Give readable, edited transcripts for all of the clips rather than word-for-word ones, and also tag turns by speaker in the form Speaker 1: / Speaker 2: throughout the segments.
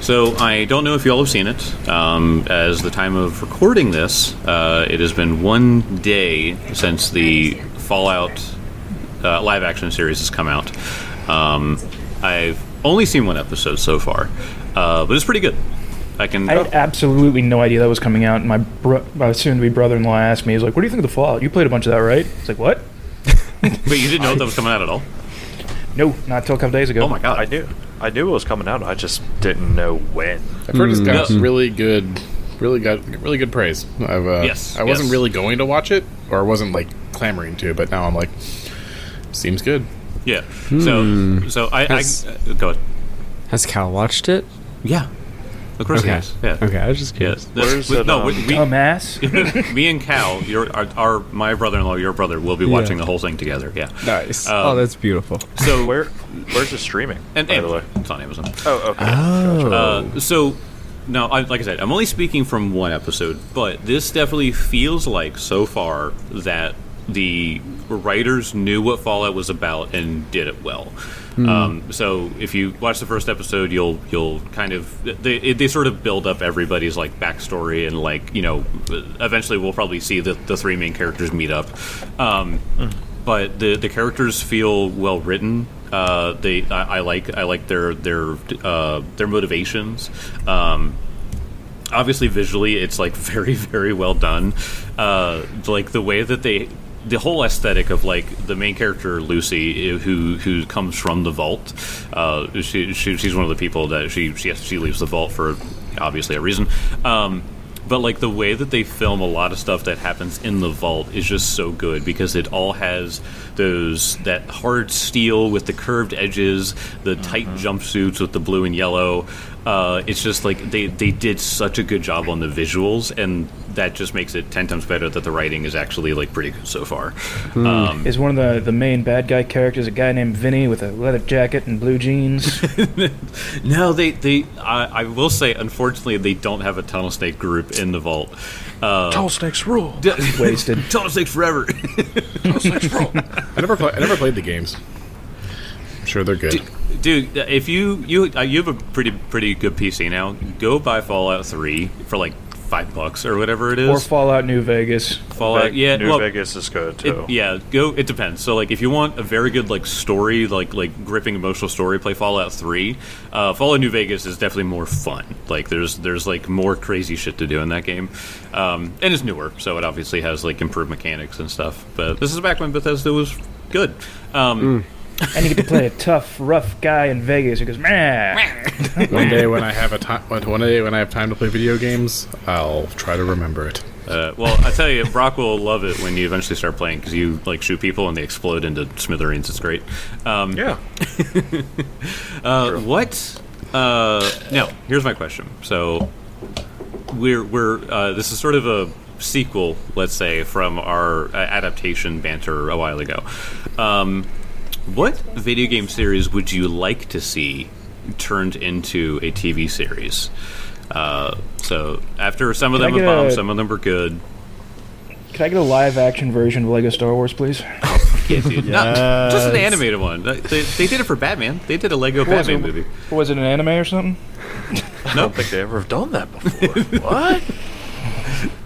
Speaker 1: So I don't know if you all have seen it. As the time of recording this, it has been 1 day since the Fallout live-action series has come out. I've only seen one episode so far, but it's pretty good. I
Speaker 2: had absolutely no idea that was coming out. And my soon-to-be brother-in-law asked me, he's like, "What do you think of the Fallout? You played a bunch of that, right?" It's like, "What?"
Speaker 1: But you didn't know that was coming out at all?
Speaker 2: No, not till a couple days ago.
Speaker 1: Oh my god!
Speaker 3: I knew it was coming out. I just didn't know when.
Speaker 4: I've heard it's got really good praise. I wasn't really going to watch it, or I wasn't like clamoring to, but now I'm like, seems good.
Speaker 1: Yeah. So I go ahead.
Speaker 5: Has Cal watched it?
Speaker 1: Yeah. Of course he has. Yeah.
Speaker 5: Okay, I was just curious.
Speaker 2: Dumbass.
Speaker 1: Me and Cal, my brother-in-law, your brother, will be watching the whole thing together. Yeah.
Speaker 5: Nice. That's beautiful.
Speaker 1: So
Speaker 3: where's it streaming?
Speaker 1: And
Speaker 3: by the way,
Speaker 1: it's on Amazon.
Speaker 3: Oh, okay.
Speaker 1: So no, like I said, I'm only speaking from one episode, but this definitely feels like so far that the writers knew what Fallout was about and did it well. So if you watch the first episode, you'll kind of they sort of build up everybody's like backstory, and like, you know, eventually we'll probably see the three main characters meet up. But the characters feel well written. I like their motivations. Obviously, visually, it's like very, very well done. Like the way that the whole aesthetic of like the main character Lucy, who comes from the vault. She's one of the people that she leaves the vault for obviously a reason. But like the way that they film a lot of stuff that happens in the vault is just so good, because it all has that hard steel with the curved edges, the tight jumpsuits with the blue and yellow. It's just like they did such a good job on the visuals, and that just makes it 10 times better that the writing is actually like pretty good so far.
Speaker 2: Is one of the main bad guy characters a guy named Vinny with a leather jacket and blue jeans?
Speaker 1: No, I will say, unfortunately, they don't have a Tunnel Snake group in the vault.
Speaker 3: Tunnel Snakes rule.
Speaker 2: Wasted.
Speaker 1: Tunnel Snakes forever.
Speaker 3: Tunnel Snakes rule.
Speaker 4: I never played the games. I'm sure they're good.
Speaker 1: Dude, if you have a pretty good PC now, go buy Fallout 3 for like $5 or whatever it is.
Speaker 2: Or Fallout New Vegas.
Speaker 1: Fallout,
Speaker 3: New Vegas is good too.
Speaker 1: It depends. So like, if you want a very good like story, like gripping emotional story, play Fallout 3. Fallout New Vegas is definitely more fun. Like there's like more crazy shit to do in that game, and it's newer, so it obviously has like improved mechanics and stuff. But this is back when Bethesda was good.
Speaker 2: And you get to play a tough, rough guy in Vegas who goes, "Meh."
Speaker 4: One day when I have time to play video games, I'll try to remember it.
Speaker 1: Well, I tell you, Brock will love it when you eventually start playing, because you like shoot people and they explode into smithereens. It's great.
Speaker 3: Yeah.
Speaker 1: What? Now, here's my question. So, we're this is sort of a sequel, let's say, from our adaptation banter a while ago. What video game series would you like to see turned into a TV series? So after some of them were bombed, some of them were good.
Speaker 2: Can I get a live-action version of Lego Star Wars, please?
Speaker 1: Yeah, dude. No, just an animated one. They did it for Batman. They did a Lego Batman movie.
Speaker 2: Was it an anime or something?
Speaker 3: I don't think they ever have done that before. What?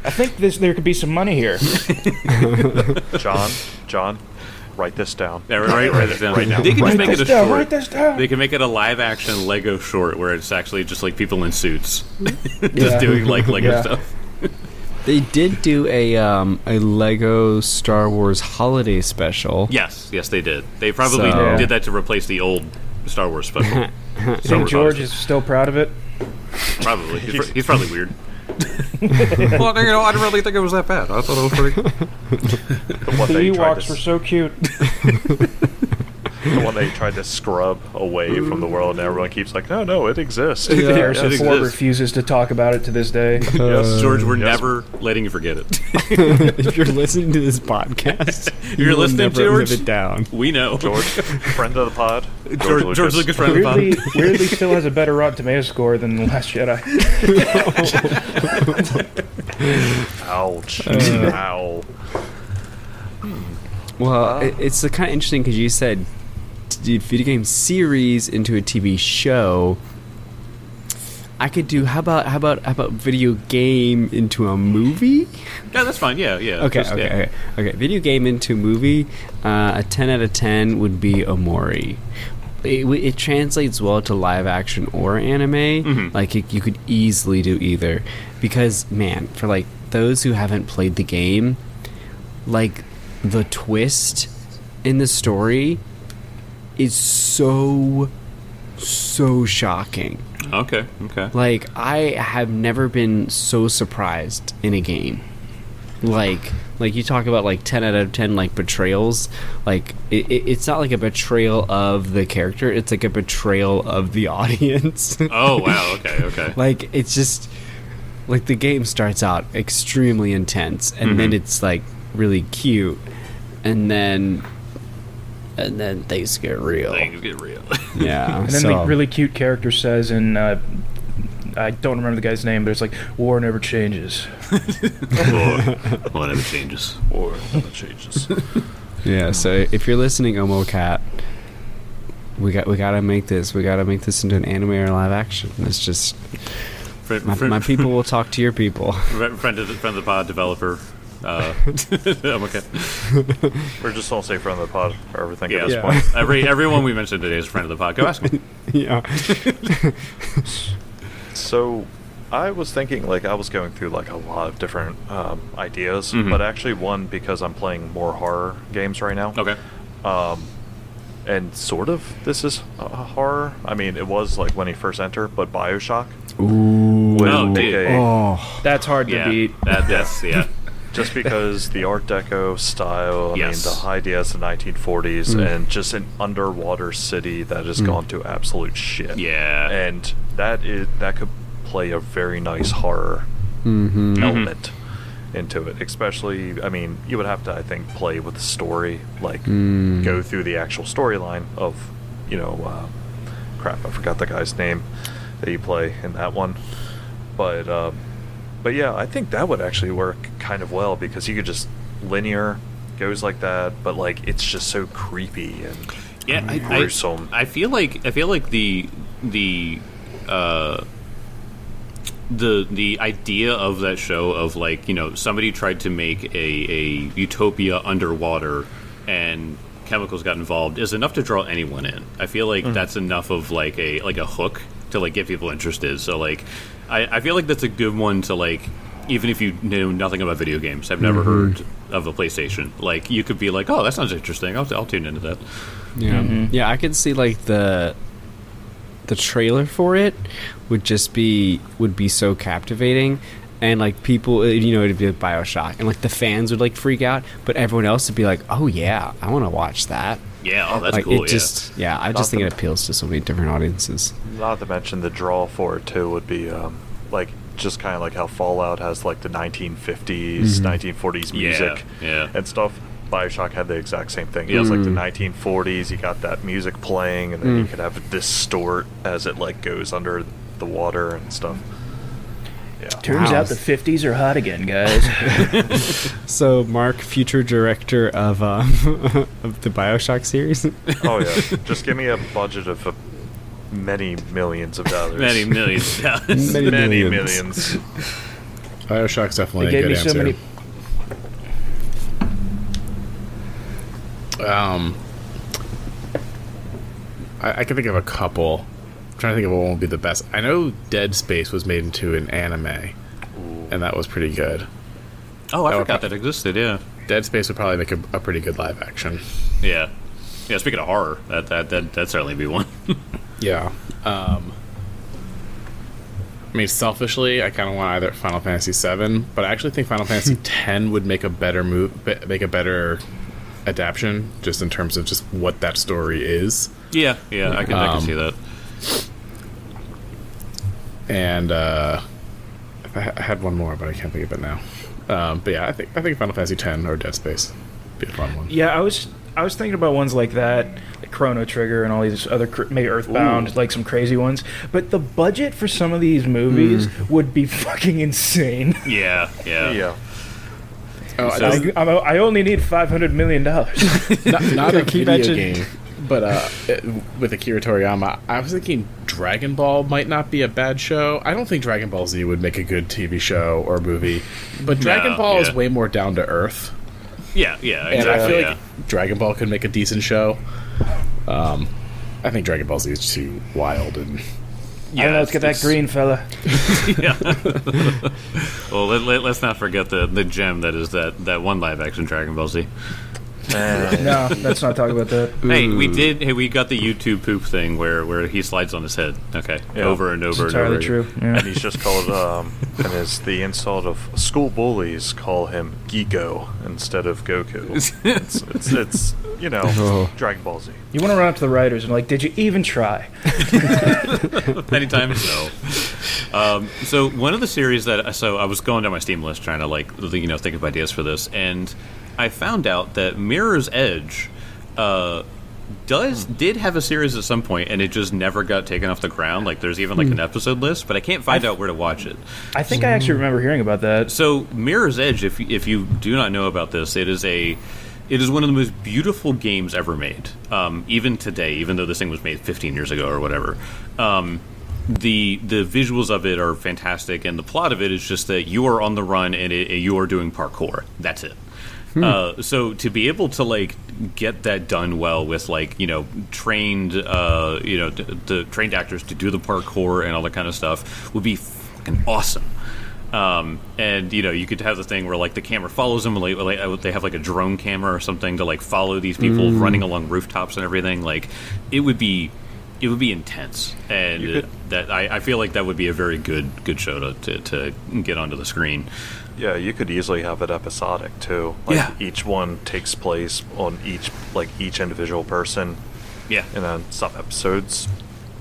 Speaker 2: I think there could be some money here.
Speaker 3: John. Write this down.
Speaker 1: Yeah, write this down
Speaker 3: right now.
Speaker 1: They can just make it a short.
Speaker 2: Write this down.
Speaker 1: They can make it a live-action Lego short where it's actually just like people in suits, just doing like Lego stuff.
Speaker 5: They did do a Lego Star Wars holiday special.
Speaker 1: Yes, they did. They probably did that to replace the old Star Wars special.
Speaker 2: Think George is still proud of it?
Speaker 1: Probably. He's probably weird. Well, I didn't really think it was that bad. I thought it was pretty good.
Speaker 2: The Ewoks were so cute.
Speaker 3: The one they tried to scrub away from the world, and everyone keeps like, no, it exists.
Speaker 2: Harrison Ford refuses to talk about it to this day.
Speaker 1: Yes, George, we're never letting you forget it.
Speaker 5: If you're listening to this podcast,
Speaker 1: you're listening to George,
Speaker 5: live it down.
Speaker 1: We know.
Speaker 3: George, friend of the pod.
Speaker 1: George Lucas, friend of the pod.
Speaker 2: Weirdly still has a better Rotten Tomatoes score than The Last Jedi.
Speaker 3: Ouch. Ow.
Speaker 5: Well, it's kind of interesting because you said video game series into a TV show. I could do. How about video game into a movie?
Speaker 1: Yeah, that's fine. Yeah.
Speaker 5: Okay. Video game into movie. A 10 out of 10 would be Omori. It translates well to live action or anime. Mm-hmm. Like you could easily do either, because man, for like those who haven't played the game, like the twist in the story is so shocking.
Speaker 1: Okay.
Speaker 5: Like I have never been so surprised in a game. Like you talk about like 10 out of 10 like betrayals, like it's not like a betrayal of the character, it's like a betrayal of the audience.
Speaker 1: Oh wow, okay.
Speaker 5: Like it's just like the game starts out extremely intense and then it's like really cute and then things get real. Yeah.
Speaker 2: And then the really cute character says in I don't remember the guy's name, but it's like, war never changes.
Speaker 1: War never changes.
Speaker 3: War never changes.
Speaker 5: Yeah, so if you're listening, Omocat, we gotta make this. We gotta make this into an anime or live action. It's just my people will talk to your people.
Speaker 1: Friend of the pod developer. Okay.
Speaker 3: We're just all say friend of the pod for everything at this point.
Speaker 1: Everyone we mentioned today is a friend of the pod. Go ask them.
Speaker 5: Yeah.
Speaker 3: So, I was thinking, like, I was going through, like, a lot of different ideas, but actually one, because I'm playing more horror games right now.
Speaker 1: Okay.
Speaker 3: And sort of, this is horror. I mean, it was, like, when he first entered, but Bioshock.
Speaker 5: Ooh.
Speaker 2: That's hard to beat.
Speaker 1: That's, yeah.
Speaker 3: Just because the Art Deco style, I mean, the ideas of the 1940s, and just an underwater city that has gone to absolute shit.
Speaker 1: Yeah.
Speaker 3: And that could play a very nice horror element into it. Especially, I mean, you would have to, I think, play with the story, like go through the actual storyline of, crap, I forgot the guy's name that you play in that one. But yeah, I think that would actually work kind of well, because you could just linear goes like that, but like it's just so creepy and gruesome.
Speaker 1: I feel like the idea of that show of like, somebody tried to make a utopia underwater and chemicals got involved is enough to draw anyone in. I feel like that's enough of like a hook to like get people interested. So like I feel like that's a good one to like, even if you know nothing about video games, I've never heard of a PlayStation, like you could be like, oh, that sounds interesting, I'll tune into that.
Speaker 5: Yeah, I could see like the trailer for it would be so captivating, and like people, it'd be like Bioshock, and like the fans would like freak out, but everyone else would be like, oh yeah, I want to watch that.
Speaker 1: Yeah, oh, that's
Speaker 5: like,
Speaker 1: cool.
Speaker 5: I just think it appeals to so many different audiences.
Speaker 3: Not to mention the draw for it too would be like just kind of like how Fallout has like the 1950s, 1940s music and stuff. Bioshock had the exact same thing. It was like the 1940s. You got that music playing, and then you could have it distort as it like goes under the water and stuff. Yeah.
Speaker 2: Turns out the 50s are hot again, guys.
Speaker 5: So, Mark, future director of the Bioshock series?
Speaker 3: Oh, yeah. Just give me a budget of many millions of dollars.
Speaker 1: Many millions of dollars.
Speaker 3: Many millions.
Speaker 4: Bioshock's definitely a good answer. So many... I can think of a couple. I'm trying to think of what will be the best. I know Dead Space was made into an anime, and that was pretty good.
Speaker 1: Oh, I forgot that existed. Yeah,
Speaker 4: Dead Space would probably make a pretty good live action.
Speaker 1: Yeah. Speaking of horror, that'd certainly be one.
Speaker 4: Yeah. I mean, selfishly, I kind of want either Final Fantasy VII, but I actually think Final Fantasy X would make a better adaptation, just in terms of just what that story is.
Speaker 1: Yeah, I can see that.
Speaker 4: And I had one more, but I can't think of it now. But yeah, I think Final Fantasy X or Dead Space would be a fun one.
Speaker 2: Yeah, I was thinking about ones like that, like Chrono Trigger and all these other, maybe Earthbound, like some crazy ones. But the budget for some of these movies would be fucking insane.
Speaker 1: Yeah.
Speaker 4: Oh,
Speaker 2: I only need $500 million.
Speaker 4: not a video game, but with Akira Toriyama, I was thinking Dragon Ball might not be a bad show. I don't think Dragon Ball Z would make a good TV show or movie, but Dragon Ball is way more down to earth.
Speaker 1: Yeah, exactly.
Speaker 4: And I feel like Dragon Ball could make a decent show. I think Dragon Ball Z is too wild and.
Speaker 2: Yeah, I don't know, let's get that green fella.
Speaker 1: Yeah. Well, let's not forget the gem that is that one live action Dragon Ball Z.
Speaker 2: No, let's not talk about that.
Speaker 1: Hey, we got the YouTube poop thing where he slides on his head. Okay, over and over and over.
Speaker 2: True. Yeah.
Speaker 3: And he's just called, and is the insult of school bullies call him Gigo instead of Goku. It's Dragon Ball Z.
Speaker 2: You want to run up to the writers and did you even try?
Speaker 1: Many times, no. So one of the series I was going down my Steam list trying to think of ideas for this, and I found out that Mirror's Edge did have a series at some point, and it just never got taken off the ground. There's even an episode list, but I can't find out where to watch it.
Speaker 2: I think I actually remember hearing about that.
Speaker 1: So Mirror's Edge, if you do not know about this, it is one of the most beautiful games ever made. Even today, even though this thing was made 15 years ago or whatever. The visuals of it are fantastic, and the plot of it is just that you are on the run and you are doing parkour. That's it. So to be able to get that done well with trained the trained actors to do the parkour and all that kind of stuff would be fucking awesome. And you could have the thing where the camera follows them, they have a drone camera or something to follow these people running along rooftops and everything. It would be intense, and I feel like that would be a very good show to get onto the screen.
Speaker 3: Yeah, you could easily have it episodic too. Each one takes place on each individual person.
Speaker 1: Yeah,
Speaker 3: and then some episodes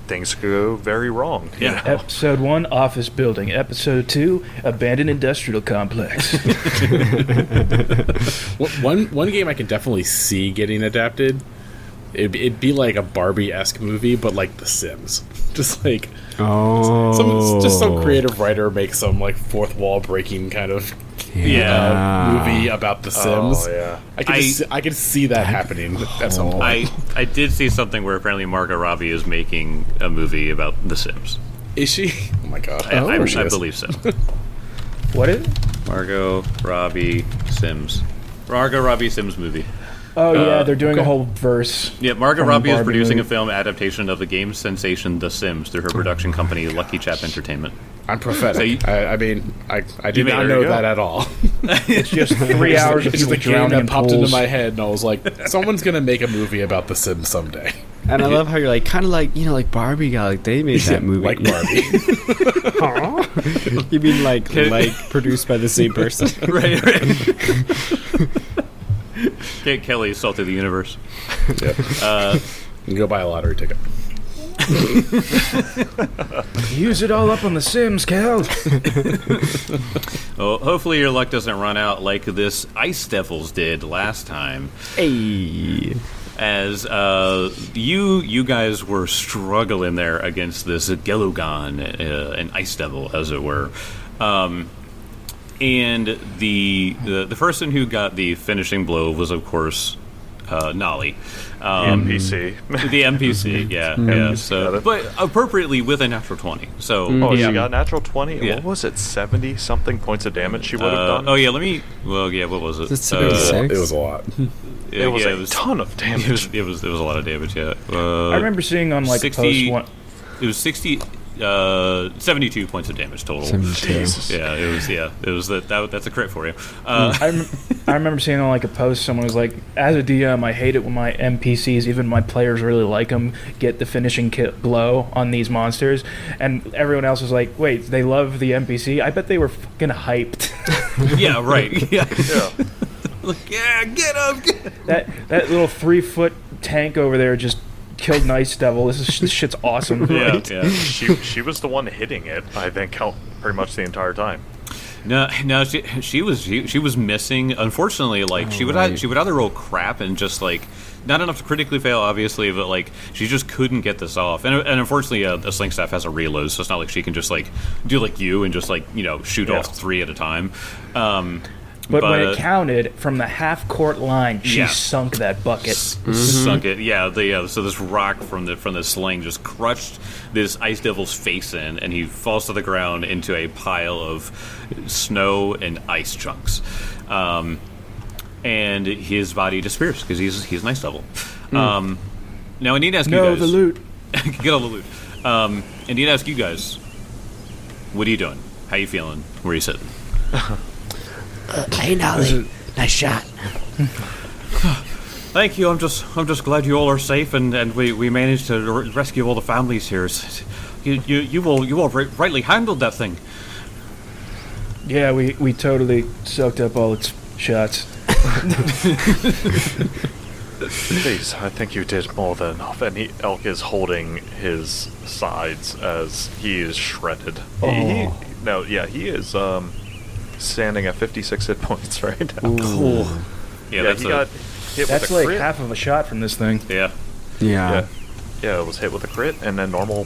Speaker 3: things could go very wrong.
Speaker 1: Yeah.
Speaker 2: Episode 1, office building. Episode 2, abandoned industrial complex.
Speaker 4: One game I can definitely see getting adapted. It'd be like a Barbie-esque movie, but like The Sims. Just some creative writer makes some fourth wall breaking kind of movie about The Sims.
Speaker 3: Oh, yeah.
Speaker 4: I could see that happening at some point.
Speaker 1: I did see something where apparently Margot Robbie is making a movie about The Sims.
Speaker 4: Is she? Oh my god!
Speaker 1: I believe so.
Speaker 2: What is it?
Speaker 1: Margot Robbie Sims movie.
Speaker 2: Oh yeah, they're doing a whole verse.
Speaker 1: Yeah, Margot Robbie is producing a film adaptation of the game sensation The Sims through her production company Lucky Chap Entertainment.
Speaker 4: I'm prophetic. So I did not know that at all.
Speaker 2: It's just 3 hours of
Speaker 4: it's
Speaker 2: people
Speaker 4: the game
Speaker 2: drowning in
Speaker 4: that popped
Speaker 2: pools.
Speaker 4: into my head, and I was like, someone's gonna make a movie about The Sims someday.
Speaker 5: And I love how you're kind of like Barbie got they made that movie
Speaker 4: like Barbie.
Speaker 5: You mean like produced by the same person?
Speaker 1: Right. Kelly, Salt of the Universe.
Speaker 4: Yep. You can go buy a lottery ticket.
Speaker 2: Use it all up on The Sims, Cal.
Speaker 1: Well, hopefully your luck doesn't run out like this Ice Devils did last time.
Speaker 5: Hey.
Speaker 1: As you guys were struggling there against this Gelugon, an Ice Devil, as it were. And the person who got the finishing blow was, of course, Nolly.
Speaker 3: The NPC.
Speaker 1: The NPC, yeah. So, but appropriately with a natural 20. So,
Speaker 3: she got natural 20? Yeah. What was it, 70-something points of damage she would have done?
Speaker 1: Oh, yeah, what was it?
Speaker 4: It was a lot.
Speaker 3: It was a ton of damage.
Speaker 1: It was a lot of damage, yeah.
Speaker 2: I remember seeing on
Speaker 1: 60,
Speaker 2: post one.
Speaker 1: It was 72 points of damage total.
Speaker 5: 72.
Speaker 3: Jesus.
Speaker 1: Yeah, it was that's a crit for you.
Speaker 2: I remember seeing on a post, someone was like, as a DM, I hate it when my NPCs, even my players really like them, get the finishing blow on these monsters. And everyone else was like, wait, they love the NPC? I bet they were fucking hyped.
Speaker 1: Yeah, right. Yeah. Yeah, get him!
Speaker 2: That little 3-foot tank over there just killed an Ice Devil. This shit's awesome.
Speaker 1: Yeah.
Speaker 3: She was the one hitting it, I think, pretty much the entire time.
Speaker 1: No, she was missing. Unfortunately, she would either roll crap and just not enough to critically fail, obviously, but she just couldn't get this off. And unfortunately, a sling staff has a reload, so it's not like she can just do like you and just shoot off 3 at a time.
Speaker 2: But when it counted from the half-court line, she sunk that bucket.
Speaker 1: Sunk it. Yeah. So this rock from the sling just crushed this Ice Devil's face in, and he falls to the ground into a pile of snow and ice chunks. And his body disappears because he's an Ice Devil. Now I need to ask you guys.
Speaker 2: The loot.
Speaker 1: Get all the loot. I need to ask you guys. What are you doing? How you feeling? Where are you sitting?
Speaker 6: Hey, Nolly. Nice shot.
Speaker 1: Thank you. I'm just glad you all are safe, and we managed to rescue all the families here. You all rightly handled that thing.
Speaker 2: Yeah, we totally soaked up all its shots.
Speaker 3: Please, I think you did more than enough. And Elk is holding his sides as he is shredded. He is standing at 56 hit points right now.
Speaker 1: Cool.
Speaker 3: Yeah, he got hit
Speaker 2: that's
Speaker 3: with a crit.
Speaker 2: like half of a shot from this thing.
Speaker 1: Yeah,
Speaker 3: it was hit with a crit and then normal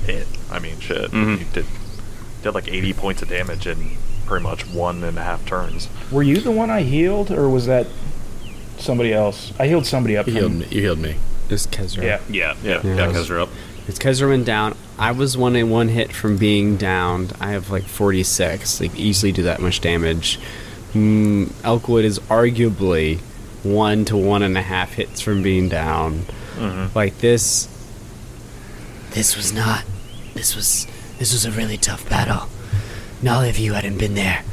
Speaker 3: hit. I mean, shit. He did like 80 points of damage in pretty much 1.5 turns.
Speaker 2: Were you the one I healed, or was that somebody else? I healed somebody up.
Speaker 4: You healed me.
Speaker 5: It's Kezra.
Speaker 1: Yeah, Kezra up.
Speaker 5: It's Kezra went down. I was one hit from being downed. I have like 46. Like, easily do that much damage. Elkwood is arguably 1 to 1.5 hits from being down. Like this.
Speaker 6: This was a really tough battle. None of you hadn't been there.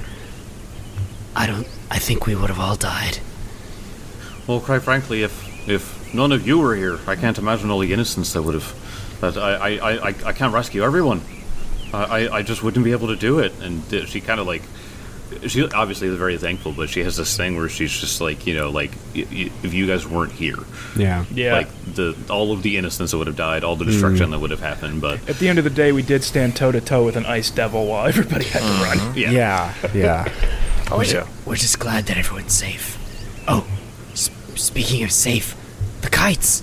Speaker 6: I think we would have all died.
Speaker 1: Well, quite frankly, if none of you were here, I can't imagine all the innocents that would have. But I can't rescue everyone. I just wouldn't be able to do it. And she kind of like, she obviously is very thankful, but she has this thing where she's just like, if you guys weren't here, like all of the innocents that would have died, all the destruction that would have happened. But
Speaker 2: at the end of the day, we did stand toe to toe with an Ice Devil while everybody had to run.
Speaker 5: Yeah.
Speaker 6: We're just glad that everyone's safe. Oh, speaking of safe, the kites.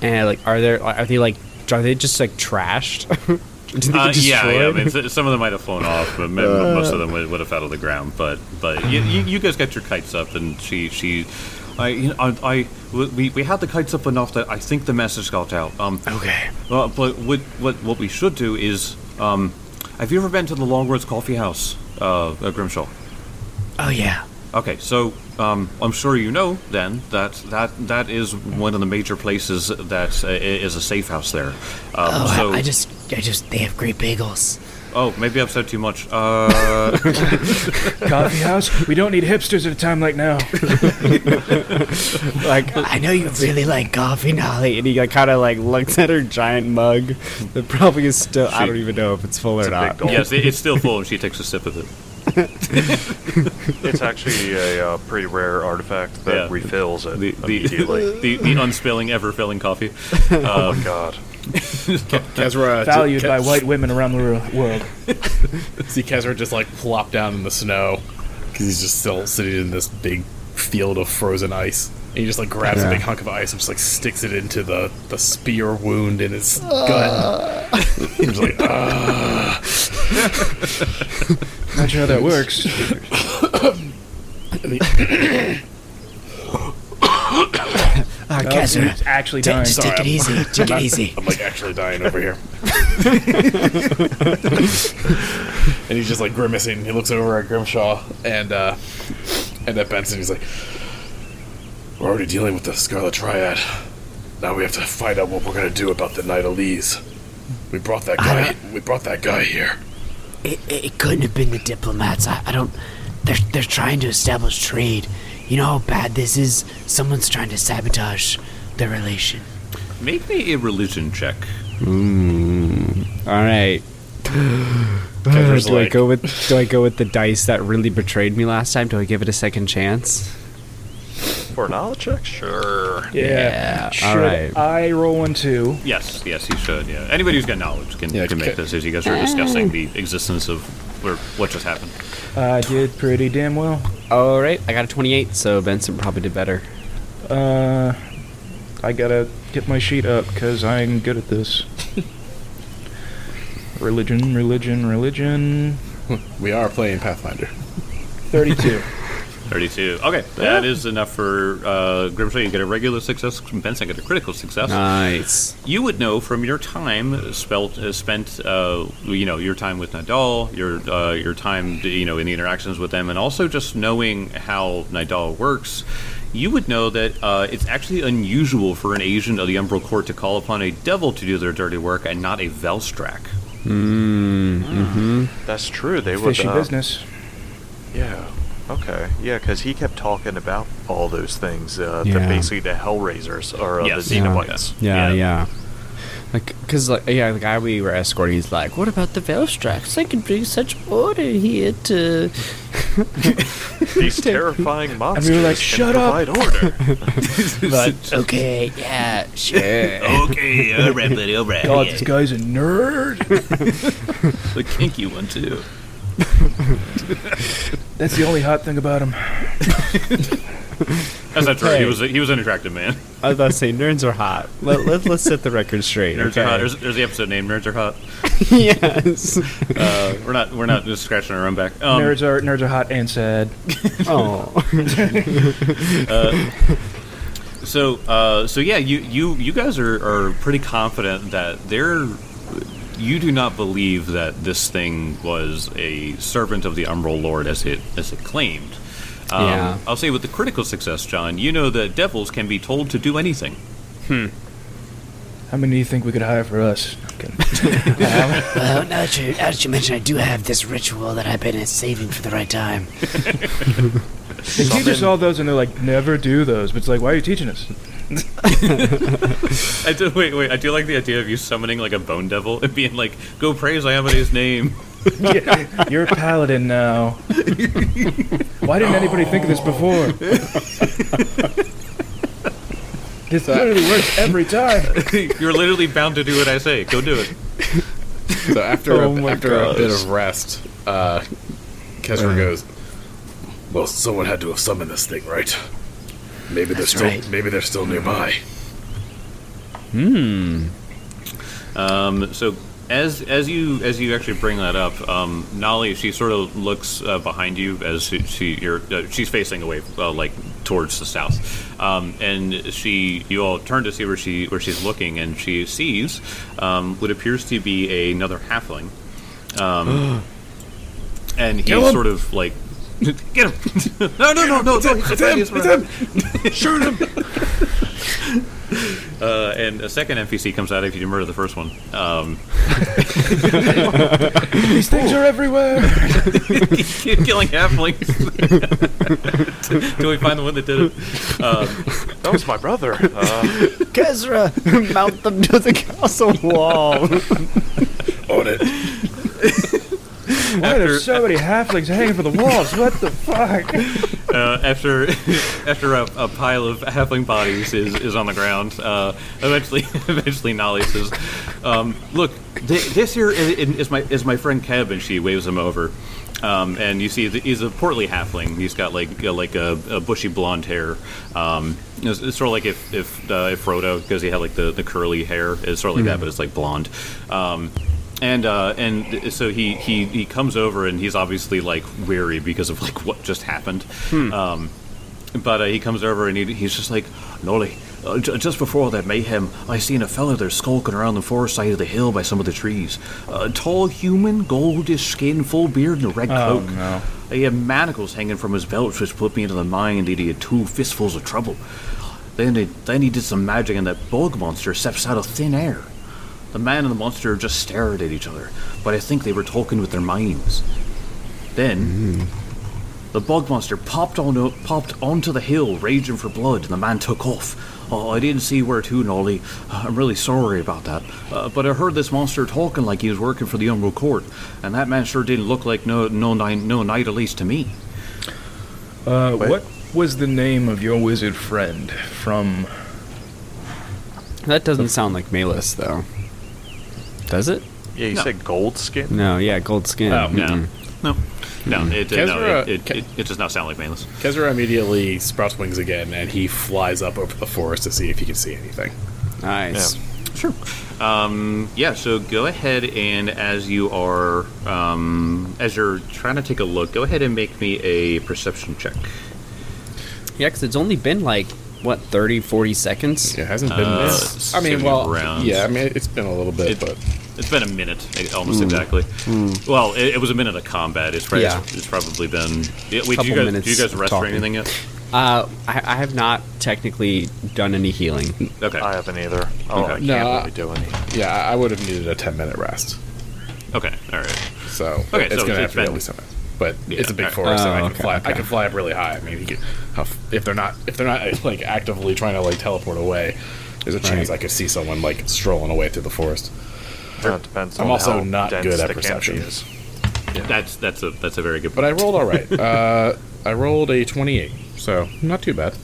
Speaker 5: And are they just like trashed?
Speaker 1: I mean, some of them might have flown off, but most of them would have fell to the ground. But you guys got your kites up, and we had the kites up enough that I think the message got out.
Speaker 6: Okay.
Speaker 1: But what we should do is, have you ever been to the Longwoods Coffee House, Grimshaw?
Speaker 6: Oh yeah.
Speaker 1: Okay, so I'm sure you know then that is one of the major places that is a safe house there.
Speaker 6: I just they have great bagels.
Speaker 1: Oh, maybe I've said too much.
Speaker 2: Coffee house? We don't need hipsters at a time like now.
Speaker 6: I know you really like coffee, Nolly.
Speaker 5: And he kind of looks at her giant mug that probably is still, I don't even know if it's full or not.
Speaker 1: Yes, it's still full, and she takes a sip of it.
Speaker 3: It's actually a pretty rare artifact that refills it immediately.
Speaker 1: The unspilling, ever-filling coffee.
Speaker 3: Oh my god.
Speaker 4: Kezra
Speaker 2: valued by white women around the world.
Speaker 4: See Kezra just plop down in the snow because he's just still sitting in this big field of frozen ice. And he just grabs a big hunk of ice and just sticks it into the spear wound in his gut. He's like,
Speaker 2: Imagine how that works.
Speaker 6: Kezra,
Speaker 2: actually dying.
Speaker 6: Just take it easy. Take it easy.
Speaker 4: I'm actually dying over here. And he's just grimacing. He looks over at Grimshaw and at Benson. He's like, we're already dealing with the Scarlet Triad. Now we have to find out what we're gonna do about the Knight of Lees. We brought that guy. We brought that guy here.
Speaker 6: It couldn't have been the diplomats. I don't. They're trying to establish trade. You know how bad this is? Someone's trying to sabotage the relation.
Speaker 1: Make me a religion check.
Speaker 5: Alright. Do I go with the dice that really betrayed me last time? Do I give it a second chance?
Speaker 3: For a knowledge check? Sure.
Speaker 2: Yeah.
Speaker 5: Should alright.
Speaker 2: I roll one too?
Speaker 1: Yes, you should, yeah. Anybody who's got knowledge can make this as you guys are discussing the existence of what just happened.
Speaker 2: I did pretty damn well.
Speaker 5: Alright, I got a 28, so Benson probably did better.
Speaker 2: I gotta get my sheet up, because I'm good at this. Religion.
Speaker 4: We are playing Pathfinder.
Speaker 2: 32.
Speaker 1: 32. Okay, that is enough for Grimshaw. You get a regular success. Benson get a critical success.
Speaker 5: Nice.
Speaker 1: You would know from your time spent, your time with Nidal, your time, in the interactions with them, and also just knowing how Nidal works. You would know that it's actually unusual for an agent of the Umbral Court to call upon a devil to do their dirty work and not a Velstrak.
Speaker 3: That's true. They would
Speaker 2: Fishy business.
Speaker 3: Yeah. Okay. Yeah, because he kept talking about all those things. Basically the Hellraisers or the Xenobites.
Speaker 5: Yeah. Because the guy we were escorting, he's like, "What about the Velstraks? I can bring such order here to
Speaker 3: these terrifying monsters."
Speaker 2: And we were like, "Shut up!"
Speaker 3: Order.
Speaker 6: But okay, yeah, sure.
Speaker 1: Okay, all right, buddy, all right.
Speaker 2: God, this guy's a nerd.
Speaker 1: The kinky one too.
Speaker 2: That's the only hot thing about him.
Speaker 1: That's not true. He was an attractive man.
Speaker 5: I was about to say, nerds are hot. Let's set the record straight.
Speaker 1: Nerds are hot. There's the episode name. Nerds are hot.
Speaker 5: Yes.
Speaker 1: We're not just scratching our own back.
Speaker 2: Nerds are hot and sad.
Speaker 5: Oh.
Speaker 1: So yeah, you guys are pretty confident that you do not believe that this thing was a servant of the Umbral Lord as it claimed. I'll say with the critical success, John, you know that devils can be told to do anything.
Speaker 2: How many do you think we could hire for us?
Speaker 6: Well, now that you mention, I do have this ritual that I've been saving for the right time.
Speaker 2: They teach us all those, and they're like, never do those. But it's like, why are you teaching us?
Speaker 1: I do like the idea of you summoning like a bone devil and being like, go praise Iamede's name.
Speaker 2: Yeah, you're a paladin now. Why didn't anybody think of this before? This literally works every time.
Speaker 1: You're literally bound to do what I say. Go do it.
Speaker 4: So after a bit of rest, Kezra goes, "Well, someone had to have summoned this thing, right? Maybe they're still nearby."
Speaker 1: So as you actually bring that up, Nolly, she sort of looks behind you as she's facing away like towards the south, and you all turn to see where she's looking, and she sees what appears to be another halfling, and he's sort of like, get him! No! It's him! Shoot him! And a second NPC comes out after you murder the first one.
Speaker 2: These things are everywhere.
Speaker 1: Keep killing halflings. Till we find the one that did it.
Speaker 3: That was my brother.
Speaker 5: Kezra, mount them to the castle wall.
Speaker 4: On it.
Speaker 2: Why are there so many halflings hanging from the walls? What the fuck?
Speaker 1: After a pile of halfling bodies is on the ground, eventually Nolly says, "Look, this here is my friend Keb," and she waves him over. And you see he's a portly halfling. He's got like a bushy blonde hair. It's sort of like if Frodo, because he had like the curly hair, it's sort of like that, but it's like blonde. And so he comes over, and he's obviously like weary because of like what just happened. But he comes over, and he's just like, "Nolly, just before that mayhem, I seen a fella there skulking around the far side of the hill by some of the trees. A tall human, goldish skin, full beard, and a red cloak.
Speaker 2: No.
Speaker 1: He had manacles hanging from his belt, which put me into the mind that he had 2 fistfuls of trouble. Then he did some magic, and that bug monster steps out of thin air. The man and the monster just stared at each other, but I think they were talking with their minds. Then, the bug monster popped onto the hill, raging for blood, and the man took off. Oh, I didn't see where to, Nolly. I'm really sorry about that. But I heard this monster talking like he was working for the Umbral Court, and that man sure didn't look like no knight, at least to me."
Speaker 2: What was the name of your wizard friend from...
Speaker 5: That doesn't sound like Malus, though. Does it?
Speaker 3: Yeah, you said gold skin?
Speaker 5: No, yeah, gold skin.
Speaker 2: Oh,
Speaker 1: No. It does not sound like Malus.
Speaker 4: Kezra immediately sprouts wings again, and he flies up over the forest to see if he can see anything.
Speaker 5: Nice.
Speaker 1: Yeah. Sure. Yeah, so go ahead and as you are, as you're trying to take a look, go ahead and make me a perception check.
Speaker 5: Yeah, because it's only been like, what, 30, 40 seconds?
Speaker 4: It hasn't been this. I mean,
Speaker 1: rounds.
Speaker 4: yeah, I mean, it's been a little bit, but...
Speaker 1: It's been a minute, almost exactly. Well, it was a minute of combat. It's probably, it's probably been... Wait, do you guys rest or anything yet?
Speaker 5: I have not technically done any healing.
Speaker 1: Okay.
Speaker 3: I haven't either. Oh,
Speaker 1: Okay.
Speaker 3: I can't really do any.
Speaker 4: Yeah, I would have needed a 10-minute rest.
Speaker 1: Okay, all right.
Speaker 4: So
Speaker 1: Okay,
Speaker 4: it's
Speaker 1: so
Speaker 4: going to have
Speaker 1: it's
Speaker 4: to be at
Speaker 1: been-
Speaker 4: least a minute. But it's a big
Speaker 1: alright.
Speaker 4: forest, and I can
Speaker 5: okay,
Speaker 4: fly.
Speaker 5: okay.
Speaker 4: I can fly up really high. I mean, if they're not like actively trying to like teleport away, there's a chance I could see someone like strolling away through the forest.
Speaker 3: It depends
Speaker 4: I'm
Speaker 3: on
Speaker 4: also
Speaker 3: how
Speaker 4: not
Speaker 3: dense
Speaker 4: good at
Speaker 3: the canopy
Speaker 4: perception.
Speaker 3: is.
Speaker 1: That's a very good.
Speaker 4: But I rolled all right. I rolled a 28, so not too bad.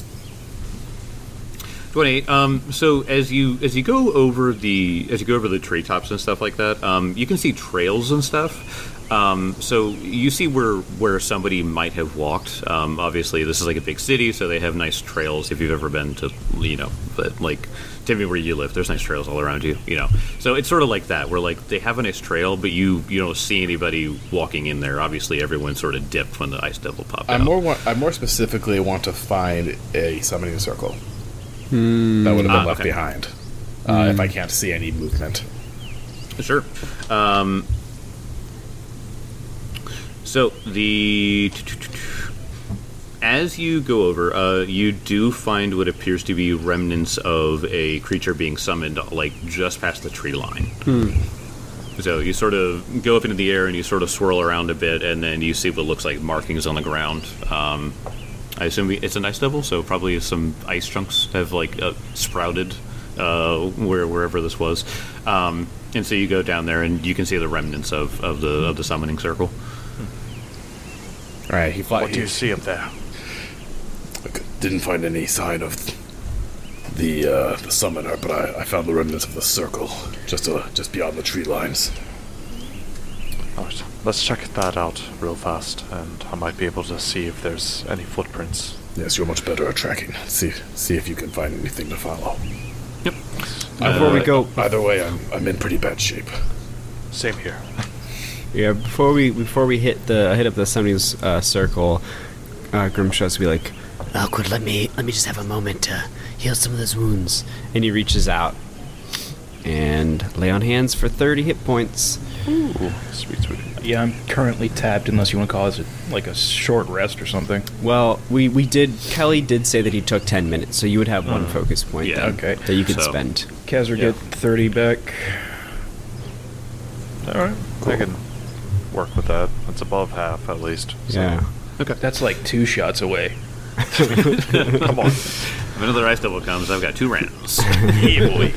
Speaker 1: 28. So as you go over the treetops and stuff like that, you can see trails and stuff. So you see where somebody might have walked. Obviously, this is like a big city, so they have nice trails. If you've ever been to, but like, tell me where you live. There's nice trails all around you. So it's sort of like that, where like they have a nice trail, but you don't see anybody walking in there. Obviously, everyone sort of dipped when the ice devil popped out.
Speaker 4: I more specifically want to find a summoning circle that would have been left behind if I can't see any movement.
Speaker 1: Sure. So as you go over, you do find what appears to be remnants of a creature being summoned, like just past the tree line. So you sort of go up into the air and you sort of swirl around a bit, and then you see what looks like markings on the ground. I assume it's an ice devil, so probably some ice chunks have like sprouted wherever this was. And so you go down there and you can see the remnants of the summoning circle.
Speaker 4: All right,
Speaker 3: What do you see up there?
Speaker 4: Didn't find any sign of the summoner, but I found the remnants of the circle just beyond the tree lines.
Speaker 3: Alright, let's check that out real fast, and I might be able to see if there's any footprints.
Speaker 4: Yes, you're much better at tracking. See if you can find anything to follow.
Speaker 1: Yep.
Speaker 5: Before we go,
Speaker 4: Either way, I'm in pretty bad shape.
Speaker 3: Same here.
Speaker 5: yeah, before we hit up the summoning circle, Grimshaw's be like,
Speaker 6: Awkward, let me just have a moment to heal some of those wounds.
Speaker 5: and he reaches out and lay on hands for 30 hit points.
Speaker 3: Ooh, sweet.
Speaker 2: Yeah, I'm currently tapped unless you want to call it like a short rest or something.
Speaker 5: Well, Kelly did say that he took 10 minutes, so you would have one focus point
Speaker 1: Yeah.
Speaker 5: then
Speaker 2: Okay.
Speaker 5: that you could
Speaker 1: So-
Speaker 5: spend.
Speaker 2: Kazra get 30 back.
Speaker 3: Alright, I can work with that. It's above half, at least. So.
Speaker 5: Yeah.
Speaker 2: That's like 2 shots away.
Speaker 3: Come on.
Speaker 1: If another ice devil comes, I've got 2 rounds. Yeah, boy.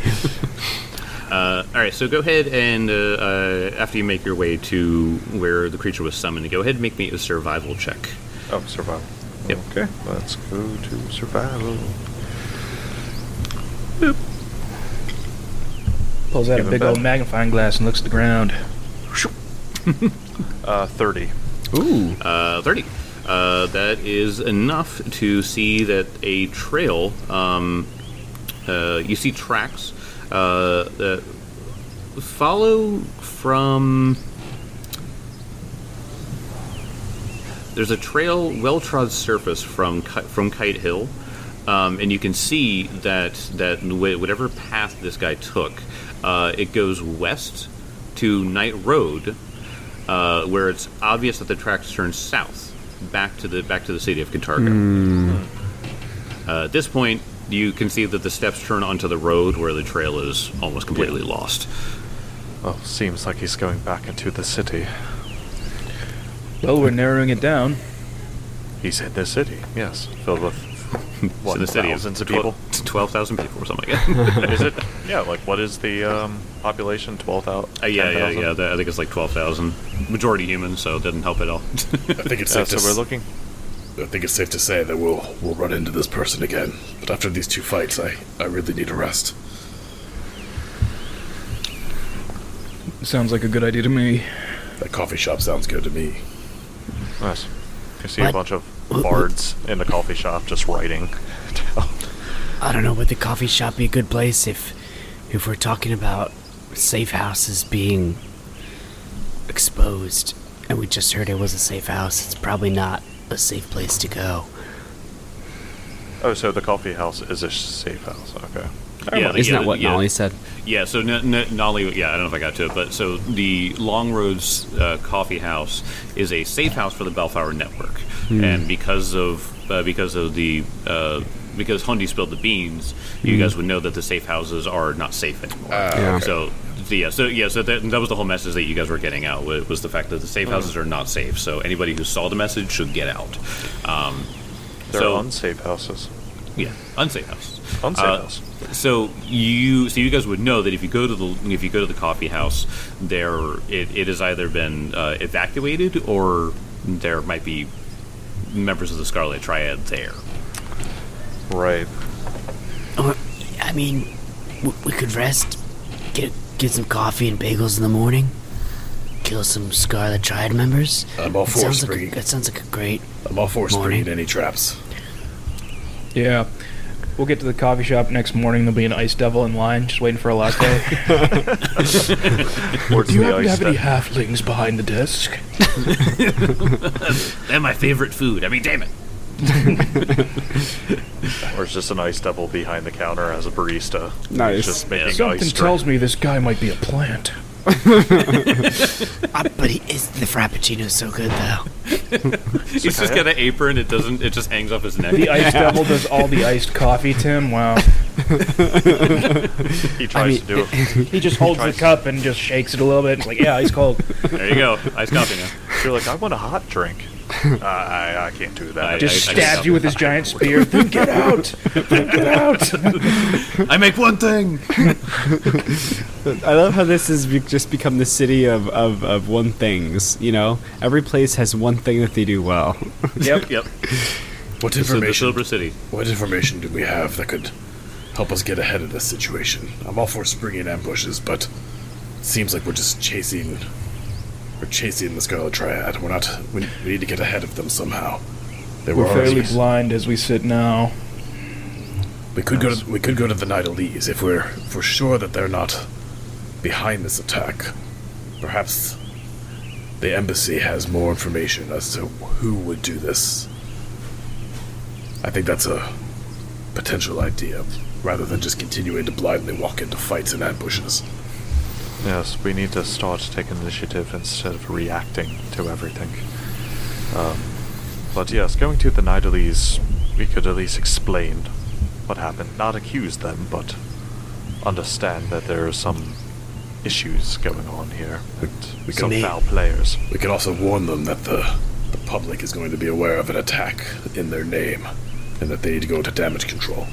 Speaker 1: All right, so go ahead and after you make your way to where the creature was summoned, go ahead and make me a survival check.
Speaker 3: Oh, survival.
Speaker 1: Yep.
Speaker 3: Okay, let's go to survival.
Speaker 2: Pulls out a
Speaker 3: Even
Speaker 2: big old
Speaker 3: better.
Speaker 2: magnifying glass and looks at the ground.
Speaker 3: 30.
Speaker 5: Ooh.
Speaker 1: 30. That is enough to see that a trail, you see tracks that follow from... There's a trail, well-trod surface from Kite Hill, and you can see that whatever path this guy took, it goes west to Night Road, where it's obvious that the tracks turn south, back to the city of Katarga. At this point, you can see that the steps turn onto the road where the trail is almost completely lost.
Speaker 3: Well, seems like he's going back into the city.
Speaker 2: Well, we're narrowing it down.
Speaker 3: He's in the city, yes. Filled with, what,
Speaker 1: So the city
Speaker 3: thousands
Speaker 1: of
Speaker 3: of people?
Speaker 1: 12,000 people or something like that.
Speaker 3: Is it? Yeah, like, what is the population? 12,000?
Speaker 1: Yeah. I think it's like 12,000. Majority human, so it doesn't help at all.
Speaker 4: I think it's
Speaker 3: Yeah,
Speaker 4: safe
Speaker 3: so we're looking.
Speaker 4: I think it's safe to say that we'll run into this person again. But after these 2 fights, I really need a rest.
Speaker 2: Sounds like a good idea to me.
Speaker 4: That coffee shop sounds good to me.
Speaker 3: Nice. You see a
Speaker 6: What?
Speaker 3: bunch of bards in the coffee shop just writing.
Speaker 6: I don't know, would the coffee shop be a good place if we're talking about safe house is being exposed, and we just heard it was a safe house. It's probably not a safe place to go.
Speaker 3: Oh, so the coffee house is a safe house. Okay.
Speaker 5: Isn't that what Nolly said?
Speaker 1: Yeah, so Nolly, I don't know if I got to it, but so the Long Roads Coffee House is a safe house for the Bellflower Network, and because Hundy spilled the beans, you guys would know that the safe houses are not safe anymore.
Speaker 5: Okay.
Speaker 1: So that was the whole message that you guys were getting out, was the fact that the safe houses are not safe. So anybody who saw the message should get out.
Speaker 3: They're unsafe houses.
Speaker 1: Yeah, unsafe houses.
Speaker 3: Unsafe house.
Speaker 1: So you guys would know that if you go to the coffee house, it has either been evacuated or there might be members of the Scarlet Triad there.
Speaker 3: Right.
Speaker 6: I mean, we could rest, get some coffee and bagels in the morning, kill some Scarlet Triad members.
Speaker 4: I'm all for springing.
Speaker 6: That sounds like a great.
Speaker 4: I'm all for springing any traps.
Speaker 2: Yeah. We'll get to the coffee shop next morning. There'll be an ice devil in line just waiting for a latte. Do you happen to have any halflings behind the desk?
Speaker 1: They're my favorite food. I mean, damn it.
Speaker 3: Or it's just an ice devil behind the counter as a barista.
Speaker 5: Nice.
Speaker 3: He's just making
Speaker 2: Something
Speaker 3: ice
Speaker 2: tells me this guy might be a plant.
Speaker 6: But is the Frappuccino so good, though?
Speaker 1: He's just got an apron. It just hangs off his neck.
Speaker 2: The ice devil does all the iced coffee, Tim. Wow.
Speaker 3: He tries to do it.
Speaker 2: He just holds the cup and just shakes it a little bit. It's like, yeah, ice cold.
Speaker 1: There you go. Iced coffee now.
Speaker 3: You're like, I want a hot drink. I can't do that.
Speaker 2: Just stabs you with his giant spear. Then get out! Then get out!
Speaker 1: I make one thing.
Speaker 5: I love how this has just become the city of one things. You know, every place has one thing that they do well.
Speaker 1: Yep.
Speaker 4: What
Speaker 1: The
Speaker 4: information?
Speaker 1: Silver City.
Speaker 4: What information do we have that could help us get ahead of this situation? I'm all for springing ambushes, but it seems like we're just chasing the Scarlet Triad. We need to get ahead of them somehow.
Speaker 2: We're fairly blind as we sit now.
Speaker 4: We could go to the Nidalese if we're sure that they're not behind this attack. Perhaps the embassy has more information as to who would do this. I think that's a potential idea, rather than just continuing to blindly walk into fights and ambushes.
Speaker 3: Yes, we need to start taking initiative instead of reacting to everything. But yes, going to the Nidalese, we could at least explain what happened. Not accuse them, but understand that there are some issues going on here. Some foul players.
Speaker 4: We can also warn them that the public is going to be aware of an attack in their name, and that they need to go into damage control.